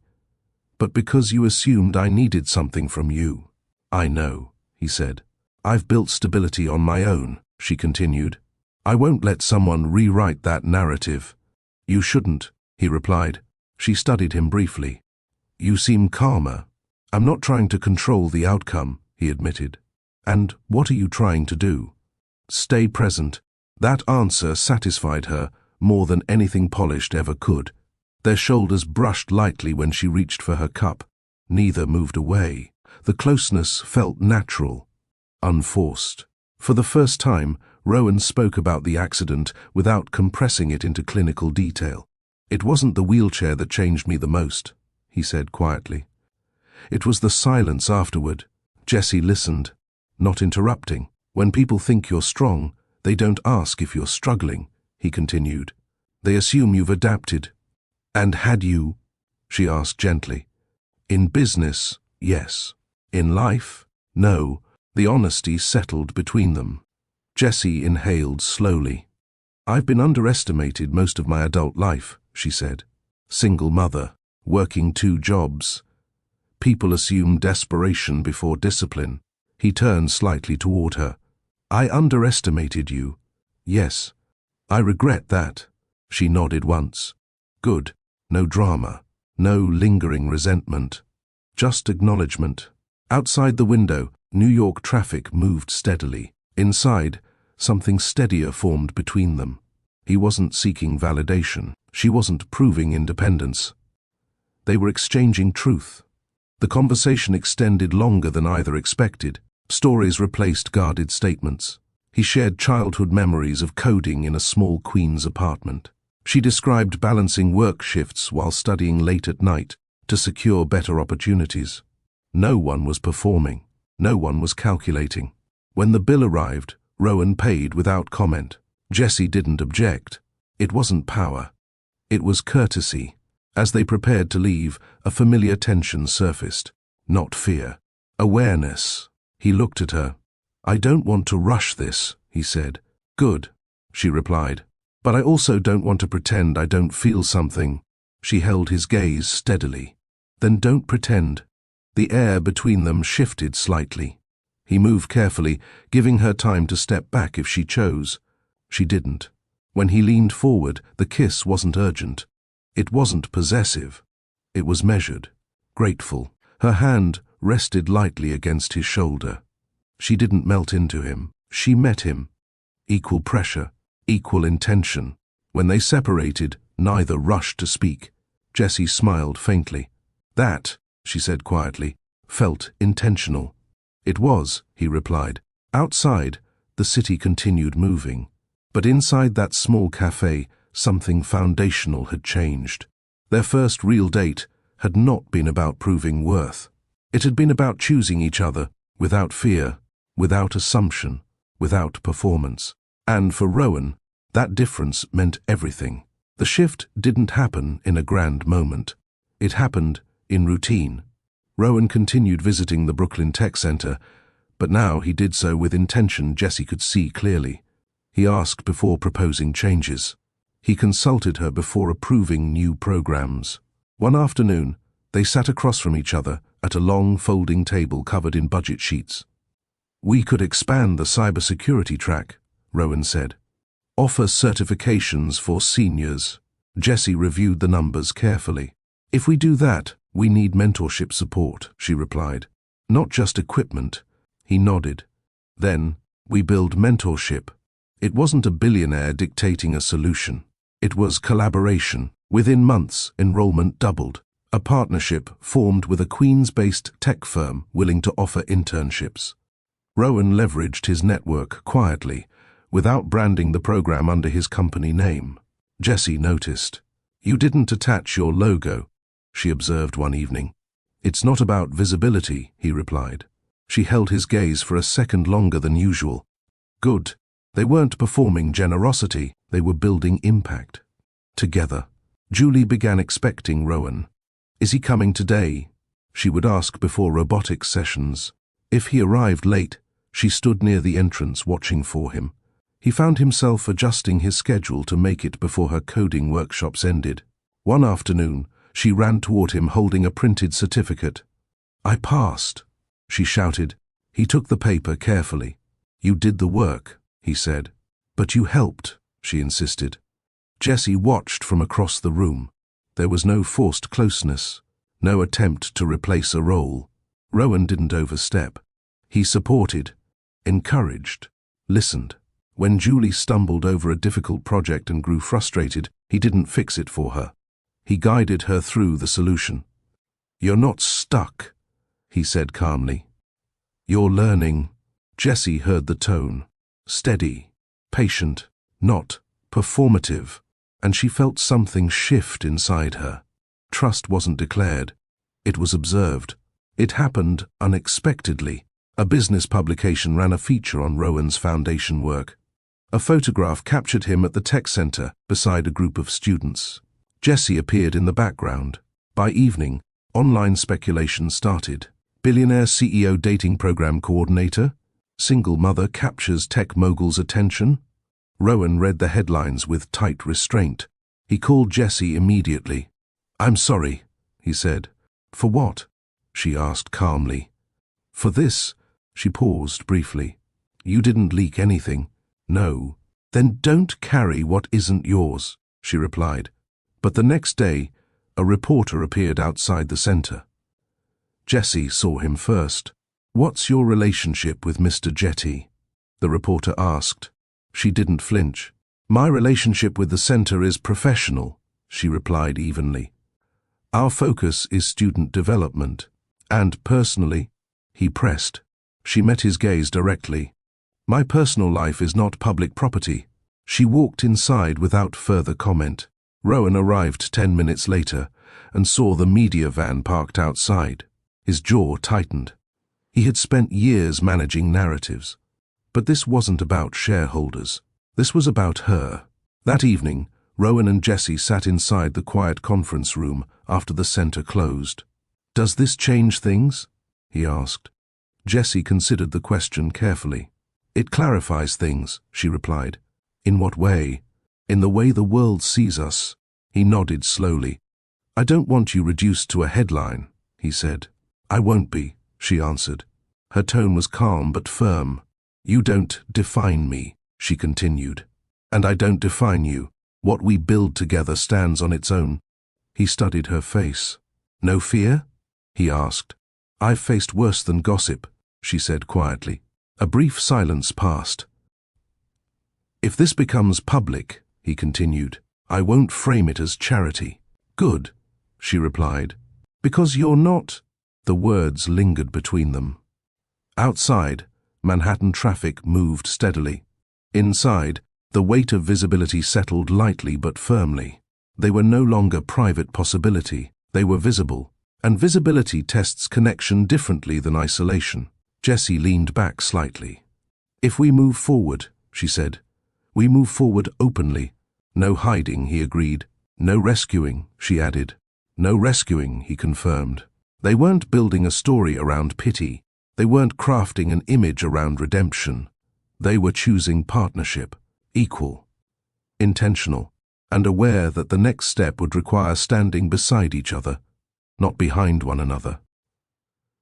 but because you assumed I needed something from you." "I know," he said. "I've built stability on my own," she continued. "I won't let someone rewrite that narrative." "You shouldn't," he replied. She studied him briefly. "You seem calmer." "I'm not trying to control the outcome," he admitted. "And what are you trying to do?" "Stay present." That answer satisfied her more than anything polished ever could. Their shoulders brushed lightly when she reached for her cup. Neither moved away. The closeness felt natural, unforced. For the first time, Rowan spoke about the accident without compressing it into clinical detail. "It wasn't the wheelchair that changed me the most," he said quietly. "It was the silence afterward." Jessie listened, not interrupting. "When people think you're strong, they don't ask if you're struggling," he continued. "They assume you've adapted." "And had you?" she asked gently. "In business, yes. In life, no." The honesty settled between them. Jessie inhaled slowly. "I've been underestimated most of my adult life," she said. "Single mother, working 2 jobs. People assume desperation before discipline." He turned slightly toward her. "I underestimated you." "Yes, I regret that." She nodded once. "Good. No drama. No lingering resentment. Just acknowledgement." Outside the window, New York traffic moved steadily. Inside, something steadier formed between them. He wasn't seeking validation. She wasn't proving independence. They were exchanging truth. The conversation extended longer than either expected. Stories replaced guarded statements. He shared childhood memories of coding in a small Queens apartment. She described balancing work shifts while studying late at night to secure better opportunities. No one was performing. No one was calculating. When the bill arrived, Rowan paid without comment. Jessie didn't object. It wasn't power. It was courtesy. As they prepared to leave, a familiar tension surfaced. Not fear. Awareness. He looked at her. "I don't want to rush this," he said. "Good," she replied. "But I also don't want to pretend I don't feel something." She held his gaze steadily. "Then don't pretend." The air between them shifted slightly. He moved carefully, giving her time to step back if she chose. She didn't. When he leaned forward, the kiss wasn't urgent. It wasn't possessive. It was measured, grateful. Her hand rested lightly against his shoulder. She didn't melt into him. She met him. Equal pressure, equal intention. When they separated, neither rushed to speak. Jessie smiled faintly. "That," she said quietly, "felt intentional." "It was," he replied. Outside, the city continued moving. But inside that small cafe, something foundational had changed. Their first real date had not been about proving worth. It had been about choosing each other, without fear, without assumption, without performance. And for Rowan, that difference meant everything. The shift didn't happen in a grand moment. It happened in routine. Rowan continued visiting the Brooklyn Tech Center, but now he did so with intention Jessie could see clearly. He asked before proposing changes. He consulted her before approving new programs. One afternoon, they sat across from each other at a long folding table covered in budget sheets. "We could expand the cybersecurity track," Rowan said. "Offer certifications for seniors." Jessie reviewed the numbers carefully. "If we do that, we need mentorship support," she replied. "Not just equipment." He nodded. "Then, We build mentorship. It wasn't a billionaire dictating a solution. It was collaboration. Within months, enrollment doubled. A partnership formed with a Queens-based tech firm willing to offer internships. Rowan leveraged his network quietly, without branding the program under his company name. Jessie noticed. "You didn't attach your logo," she observed one evening. "It's not about visibility," he replied. She held his gaze for a second longer than usual. Good. They weren't performing generosity, they were building impact. Together. Julie began expecting Rowan. "Is he coming today?" she would ask before robotics sessions. If he arrived late, she stood near the entrance watching for him. He found himself adjusting his schedule to make it before her coding workshops ended. One afternoon, she ran toward him holding a printed certificate. "I passed," she shouted. He took the paper carefully. "You did the work," he said. "But you helped," she insisted. Jessie watched from across the room. There was no forced closeness, no attempt to replace a role. Rowan didn't overstep. He supported, encouraged, listened. When Julie stumbled over a difficult project and grew frustrated, he didn't fix it for her. He guided her through the solution. "You're not stuck," he said calmly. "You're learning." Jessie heard the tone. Steady, patient, not performative, and she felt something shift inside her. Trust wasn't declared. It was observed. It happened unexpectedly. A business publication ran a feature on Rowan's foundation work. A photograph captured him at the tech center beside a group of students. Jessie appeared in the background. By evening, online speculation started. Billionaire CEO dating program coordinator? Single mother captures tech mogul's attention? Rowan read the headlines with tight restraint. He called Jessie immediately. "I'm sorry," he said. "For what?" she asked calmly. "For this." She paused briefly. "You didn't leak anything." "No." "Then don't carry what isn't yours," she replied. But the next day, a reporter appeared outside the center. Jessie saw him first. "What's your relationship with Mr. Jetty?" the reporter asked. She didn't flinch. "My relationship with the center is professional," she replied evenly. "Our focus is student development. And personally," he pressed. She met his gaze directly. "My personal life is not public property." She walked inside without further comment. Rowan arrived 10 minutes later and saw the media van parked outside. His jaw tightened. He had spent years managing narratives. But this wasn't about shareholders. This was about her. That evening, Rowan and Jessie sat inside the quiet conference room after the center closed. "Does this change things?" he asked. Jessie considered the question carefully. "It clarifies things," she replied. "In what way?" "In the way the world sees us." He nodded slowly. "I don't want you reduced to a headline," he said. "I won't be," she answered. Her tone was calm but firm. "You don't define me," she continued. "And I don't define you. What we build together stands on its own." He studied her face. "No fear?" he asked. "I've faced worse than gossip," she said quietly. A brief silence passed. "If this becomes public," he continued, "I won't frame it as charity." "Good," she replied. "Because you're not—" The words lingered between them. Outside, Manhattan traffic moved steadily. Inside, the weight of visibility settled lightly but firmly. They were no longer private possibility, they were visible. And visibility tests connection differently than isolation. Jessie leaned back slightly. "If we move forward," she said, "we move forward openly." "No hiding," he agreed. "No rescuing," she added. "No rescuing," he confirmed. They weren't building a story around pity. They weren't crafting an image around redemption. They were choosing partnership, equal, intentional, and aware that the next step would require standing beside each other, not behind one another.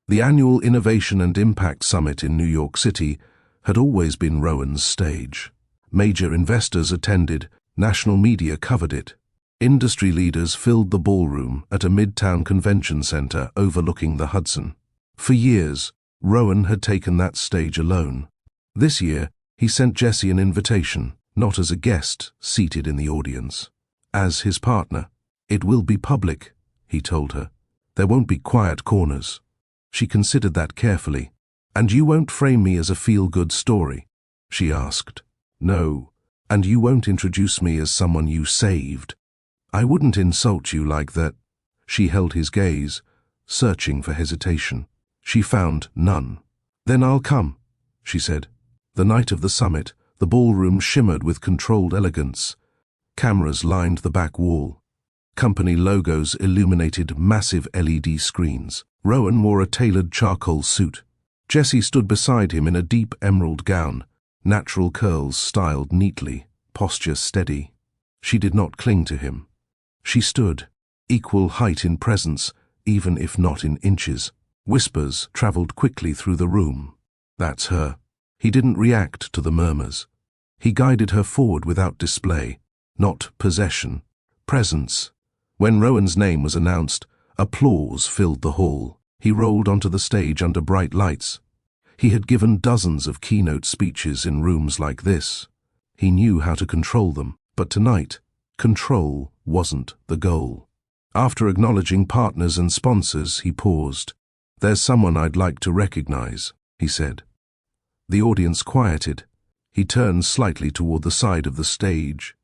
The annual Innovation and Impact Summit in New York City had always been Rowan's stage. Major investors attended, national media covered it. Industry leaders filled the ballroom at a midtown convention center overlooking the Hudson. For years, Rowan had taken that stage alone. This year, He sent Jesse an invitation, not as a guest seated in the audience. As his partner. It will be public, he told her. There won't be quiet corners. She considered that carefully. And you won't frame me as a feel-good story? She asked. No. And you won't introduce me as someone you saved? I wouldn't insult you like that. She held his gaze, searching for hesitation. She found none. Then I'll come, she said. The night of the summit, the ballroom shimmered with controlled elegance. Cameras lined the back wall. Company logos illuminated massive LED screens. Rowan wore a tailored charcoal suit. Jesse stood beside him in a deep emerald gown, natural curls styled neatly, posture steady. She did not cling to him. She stood, equal height in presence, even if not in inches. Whispers traveled quickly through the room. That's her. He didn't react to the murmurs. He guided her forward without display, not possession, presence. When Rowan's name was announced, applause filled the hall. He rolled onto the stage under bright lights. He had given dozens of keynote speeches in rooms like this. He knew how to control them, but tonight, control wasn't the goal. After acknowledging partners and sponsors, he paused. There's someone I'd like to recognize, he said. The audience quieted. He turned slightly toward the side of the stage.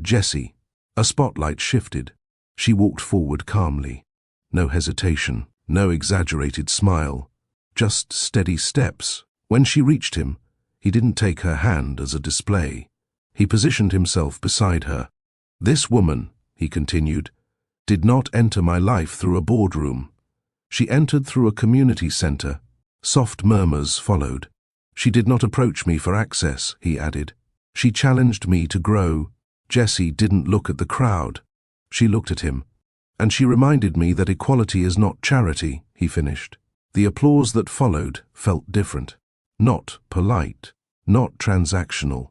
Jessie. A spotlight shifted. She walked forward calmly. No hesitation, no exaggerated smile. Just steady steps. When she reached him, he didn't take her hand as a display. He positioned himself beside her. This woman, he continued, did not enter my life through a boardroom. She entered through a community center. Soft murmurs followed. She did not approach me for access, he added. She challenged me to grow. Jessie didn't look at the crowd. She looked at him. And she reminded me that equality is not charity, he finished. The applause that followed felt different. Not polite. Not transactional.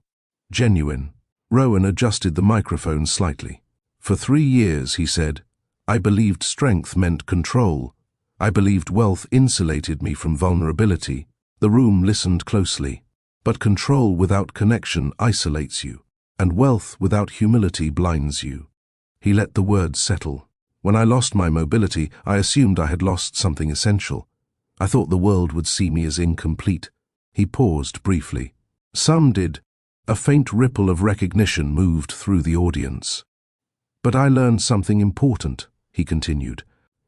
Genuine. Rowan adjusted the microphone slightly. For 3 years, he said, I believed strength meant control. I believed wealth insulated me from vulnerability. The room listened closely. But control without connection isolates you, and wealth without humility blinds you. He let the words settle. When I lost my mobility, I assumed I had lost something essential. I thought the world would see me as incomplete. He paused briefly. Some did. A faint ripple of recognition moved through the audience. But I learned something important, he continued.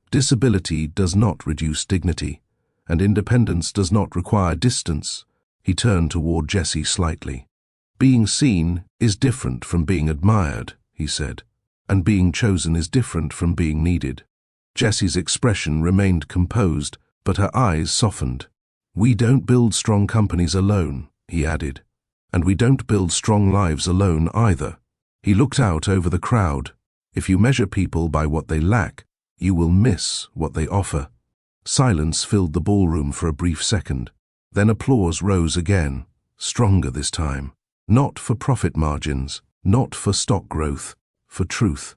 Disability does not reduce dignity, and independence does not require distance. He turned toward Jessie slightly. Being seen is different from being admired, he said, and being chosen is different from being needed. Jessie's expression remained composed, but her eyes softened. We don't build strong companies alone, he added, and we don't build strong lives alone either. He looked out over the crowd. If you measure people by what they lack, you will miss what they offer. Silence filled the ballroom for a brief second. Then applause rose again, stronger this time. Not for profit margins, not for stock growth, for truth.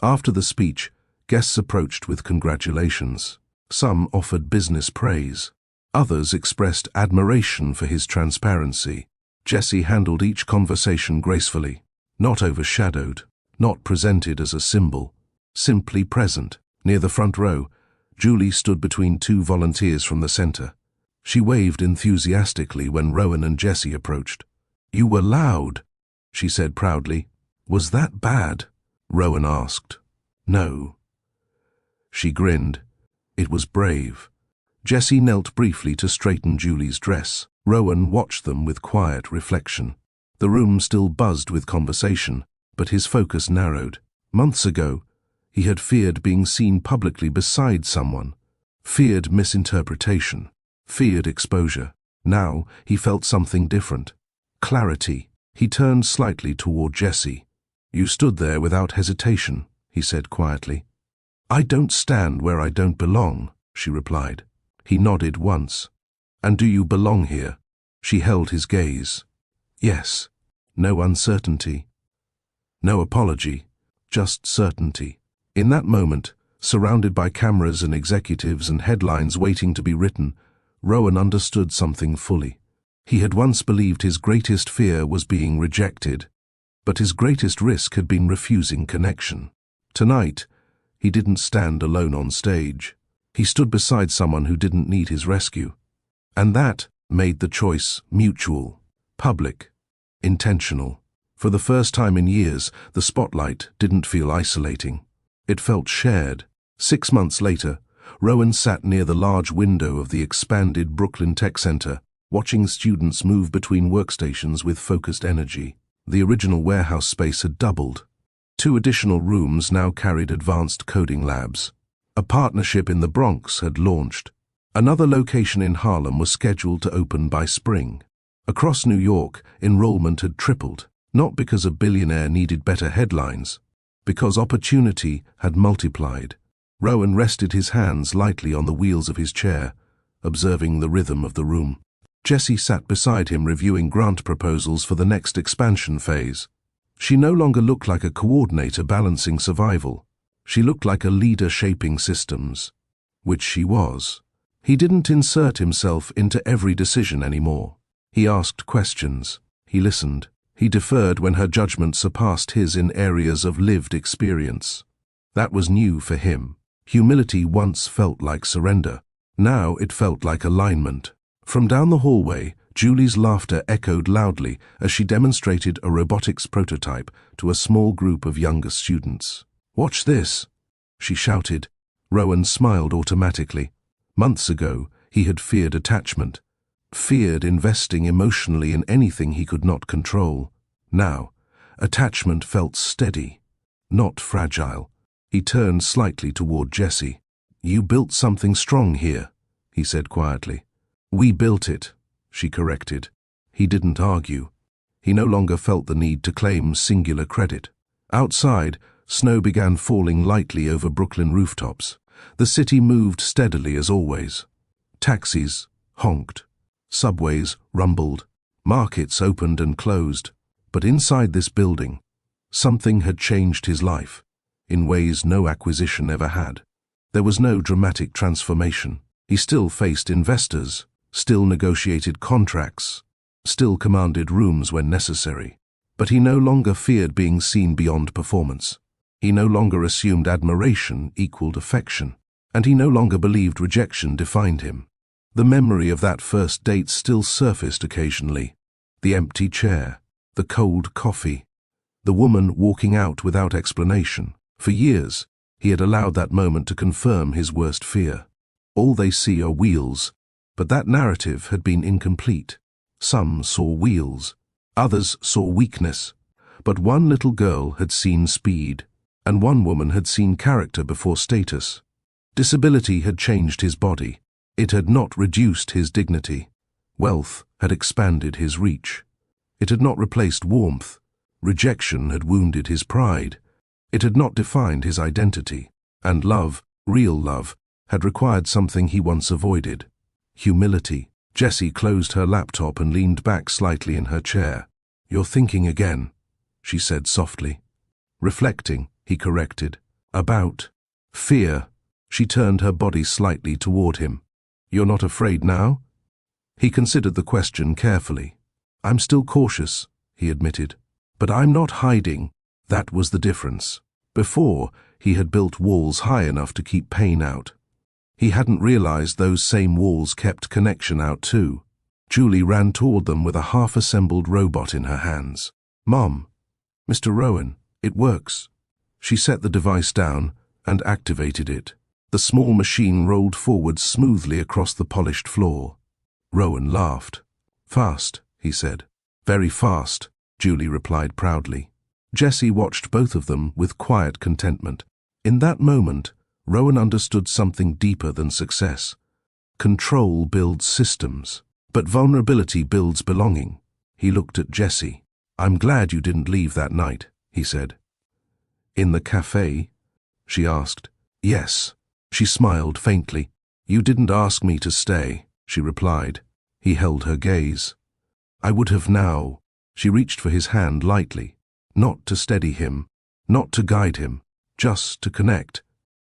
After the speech, guests approached with congratulations. Some offered business praise. Others expressed admiration for his transparency. Jessie handled each conversation gracefully, not overshadowed, not presented as a symbol, simply present. Near the front row, Julie stood between 2 volunteers from the center. She waved enthusiastically when Rowan and Jessie approached. You were loud, she said proudly. Was that bad? Rowan asked. No. She grinned. It was brave. Jessie knelt briefly to straighten Julie's dress. Rowan watched them with quiet reflection. The room still buzzed with conversation, but his focus narrowed. Months ago, he had feared being seen publicly beside someone, feared misinterpretation, feared exposure. Now he felt something different. Clarity. He turned slightly toward Jessie. You stood there without hesitation, he said quietly. I don't stand where I don't belong, she replied. He nodded once. And do you belong here? She held his gaze. Yes. No uncertainty. No apology. Just certainty. In that moment, surrounded by cameras and executives and headlines waiting to be written, Rowan understood something fully. He had once believed his greatest fear was being rejected, but his greatest risk had been refusing connection. Tonight, he didn't stand alone on stage. He stood beside someone who didn't need his rescue. And that made the choice mutual, public, intentional. For the first time in years, the spotlight didn't feel isolating. It felt shared. 6 months later, Rowan sat near the large window of the expanded Brooklyn Tech Center, watching students move between workstations with focused energy. The original warehouse space had doubled. 2 additional rooms now carried advanced coding labs. A partnership in the Bronx had launched. Another location in Harlem was scheduled to open by spring. Across New York, enrollment had tripled, not because a billionaire needed better headlines, because opportunity had multiplied. Rowan rested his hands lightly on the wheels of his chair, observing the rhythm of the room. Jessie sat beside him reviewing grant proposals for the next expansion phase. She no longer looked like a coordinator balancing survival. She looked like a leader shaping systems, which she was. He didn't insert himself into every decision anymore. He asked questions. He listened. He deferred when her judgment surpassed his in areas of lived experience. That was new for him. Humility once felt like surrender. Now it felt like alignment. From down the hallway, Julie's laughter echoed loudly as she demonstrated a robotics prototype to a small group of younger students. "Watch this," she shouted. Rowan smiled automatically. Months ago, he had feared attachment, feared investing emotionally in anything he could not control. Now, attachment felt steady, not fragile. He turned slightly toward Jessie. "You built something strong here," he said quietly. "We built it," she corrected. He didn't argue. He no longer felt the need to claim singular credit. Outside, snow began falling lightly over Brooklyn rooftops. The city moved steadily as always. Taxis honked. Subways rumbled. Markets opened and closed. But inside this building, something had changed his life, in ways no acquisition ever had. There was no dramatic transformation. He still faced investors, still negotiated contracts, still commanded rooms when necessary. But he no longer feared being seen beyond performance. He no longer assumed admiration equaled affection, and he no longer believed rejection defined him. The memory of that first date still surfaced occasionally. The empty chair, the cold coffee, the woman walking out without explanation. For years, he had allowed that moment to confirm his worst fear. All they see are wheels, but that narrative had been incomplete. Some saw wheels, others saw weakness, but one little girl had seen speed, and one woman had seen character before status. Disability had changed his body. It had not reduced his dignity. Wealth had expanded his reach. It had not replaced warmth. Rejection had wounded his pride. It had not defined his identity. And love, real love, had required something he once avoided: humility. Jessie closed her laptop and leaned back slightly in her chair. "You're thinking again," she said softly. "Reflecting," he corrected. "About fear." She turned her body slightly toward him. "You're not afraid now?" He considered the question carefully. "I'm still cautious," he admitted. "But I'm not hiding." That was the difference. Before, he had built walls high enough to keep pain out. He hadn't realized those same walls kept connection out too. Julie ran toward them with a half-assembled robot in her hands. "Mom, Mr. Rowan, it works." She set the device down and activated it. The small machine rolled forward smoothly across the polished floor. Rowan laughed. "Fast," he said. "Very fast," Julie replied proudly. Jessie watched both of them with quiet contentment. In that moment, Rowan understood something deeper than success. Control builds systems, but vulnerability builds belonging. He looked at Jessie. "I'm glad you didn't leave that night," he said. "In the cafe?" she asked. "Yes." She smiled faintly. "You didn't ask me to stay," she replied. He held her gaze. "I would have now." She reached for his hand lightly, not to steady him, not to guide him, just to connect.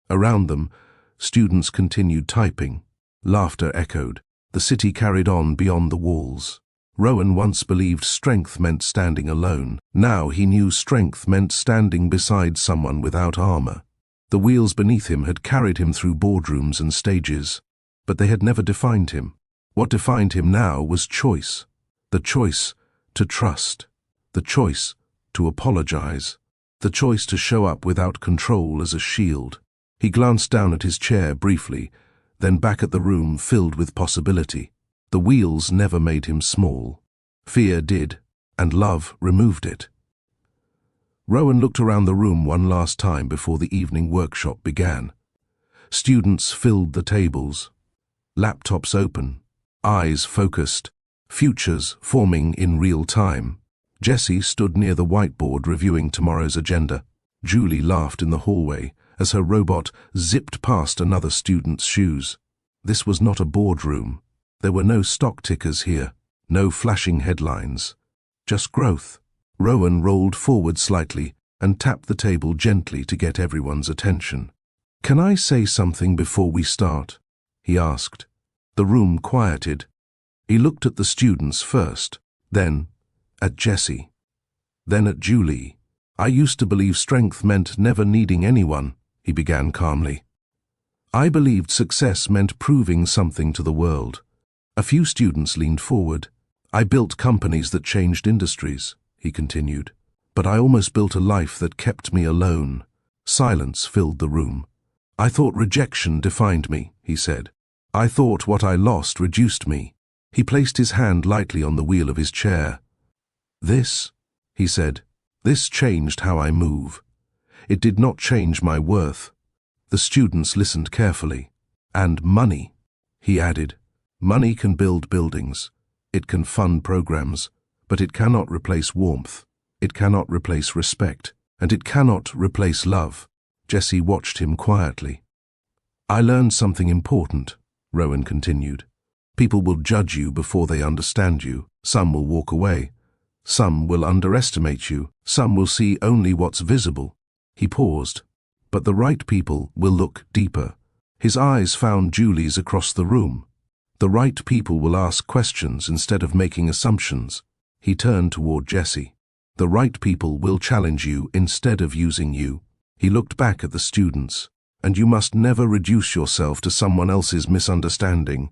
Around them, students continued typing. Laughter echoed. The city carried on beyond the walls. Rowan once believed strength meant standing alone. Now he knew strength meant standing beside someone without armor. The wheels beneath him had carried him through boardrooms and stages, but they had never defined him. What defined him now was choice. The choice to trust. The choice to apologize. The choice to show up without control as a shield. He glanced down at his chair briefly, then back at the room filled with possibility. The wheels never made him small. Fear did, and love removed it. Rowan looked around the room one last time before the evening workshop began. Students filled the tables, laptops open, eyes focused, futures forming in real time. Jessie stood near the whiteboard reviewing tomorrow's agenda. Julie laughed in the hallway as her robot zipped past another student's shoes. This was not a boardroom. There were no stock tickers here, no flashing headlines, just growth. Rowan rolled forward slightly and tapped the table gently to get everyone's attention. "Can I say something before we start?" he asked. The room quieted. He looked at the students first, then at Jessie, then at Julie. "I used to believe strength meant never needing anyone," he began calmly. "I believed success meant proving something to the world." A few students leaned forward. "I built companies that changed industries," he continued, "but I almost built a life that kept me alone." Silence filled the room. "I thought rejection defined me," he said. "I thought what I lost reduced me." He placed his hand lightly on the wheel of his chair. "This," he said, "this changed how I move. It did not change my worth." The students listened carefully. "And money," he added. "Money can build buildings. It can fund programs, but it cannot replace warmth. It cannot replace respect, and it cannot replace love." Jessie watched him quietly. "I learned something important," Rowan continued. "People will judge you before they understand you. Some will walk away. Some will underestimate you. Some will see only what's visible." He paused. "But the right people will look deeper." His eyes found Julie's across the room. "The right people will ask questions instead of making assumptions." He turned toward Jessie. "The right people will challenge you instead of using you." He looked back at the students. "And you must never reduce yourself to someone else's misunderstanding."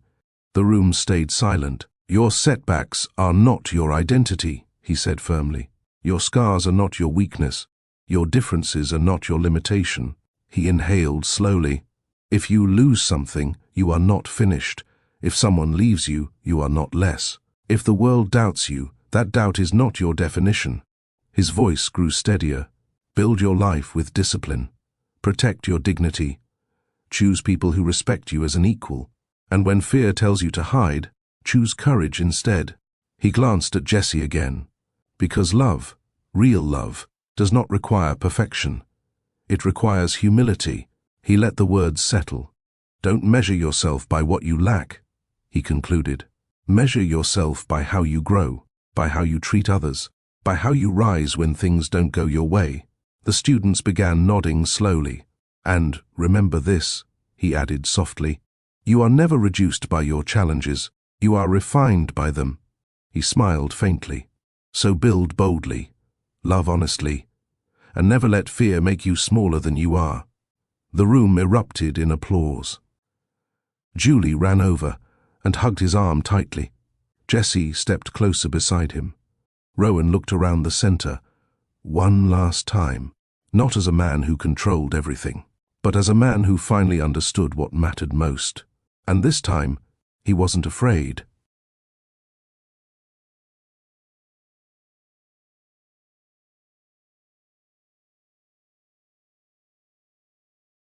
The room stayed silent. "Your setbacks are not your identity," he said firmly. "Your scars are not your weakness. Your differences are not your limitation." He inhaled slowly. "If you lose something, you are not finished. If someone leaves you, you are not less. If the world doubts you, that doubt is not your definition." His voice grew steadier. "Build your life with discipline. Protect your dignity. Choose people who respect you as an equal. And when fear tells you to hide, choose courage instead." He glanced at Jessie again. "Because love, real love, does not require perfection. It requires humility." He let the words settle. "Don't measure yourself by what you lack," he concluded. "Measure yourself by how you grow, by how you treat others, by how you rise when things don't go your way." The students began nodding slowly. "And remember this," he added softly. "You are never reduced by your challenges. You are refined by them." He smiled faintly. "So build boldly, love honestly, and never let fear make you smaller than you are." The room erupted in applause. Julie ran over and hugged his arm tightly. Jessie stepped closer beside him. Rowan looked around the center, one last time, not as a man who controlled everything, but as a man who finally understood what mattered most. And this time, he wasn't afraid.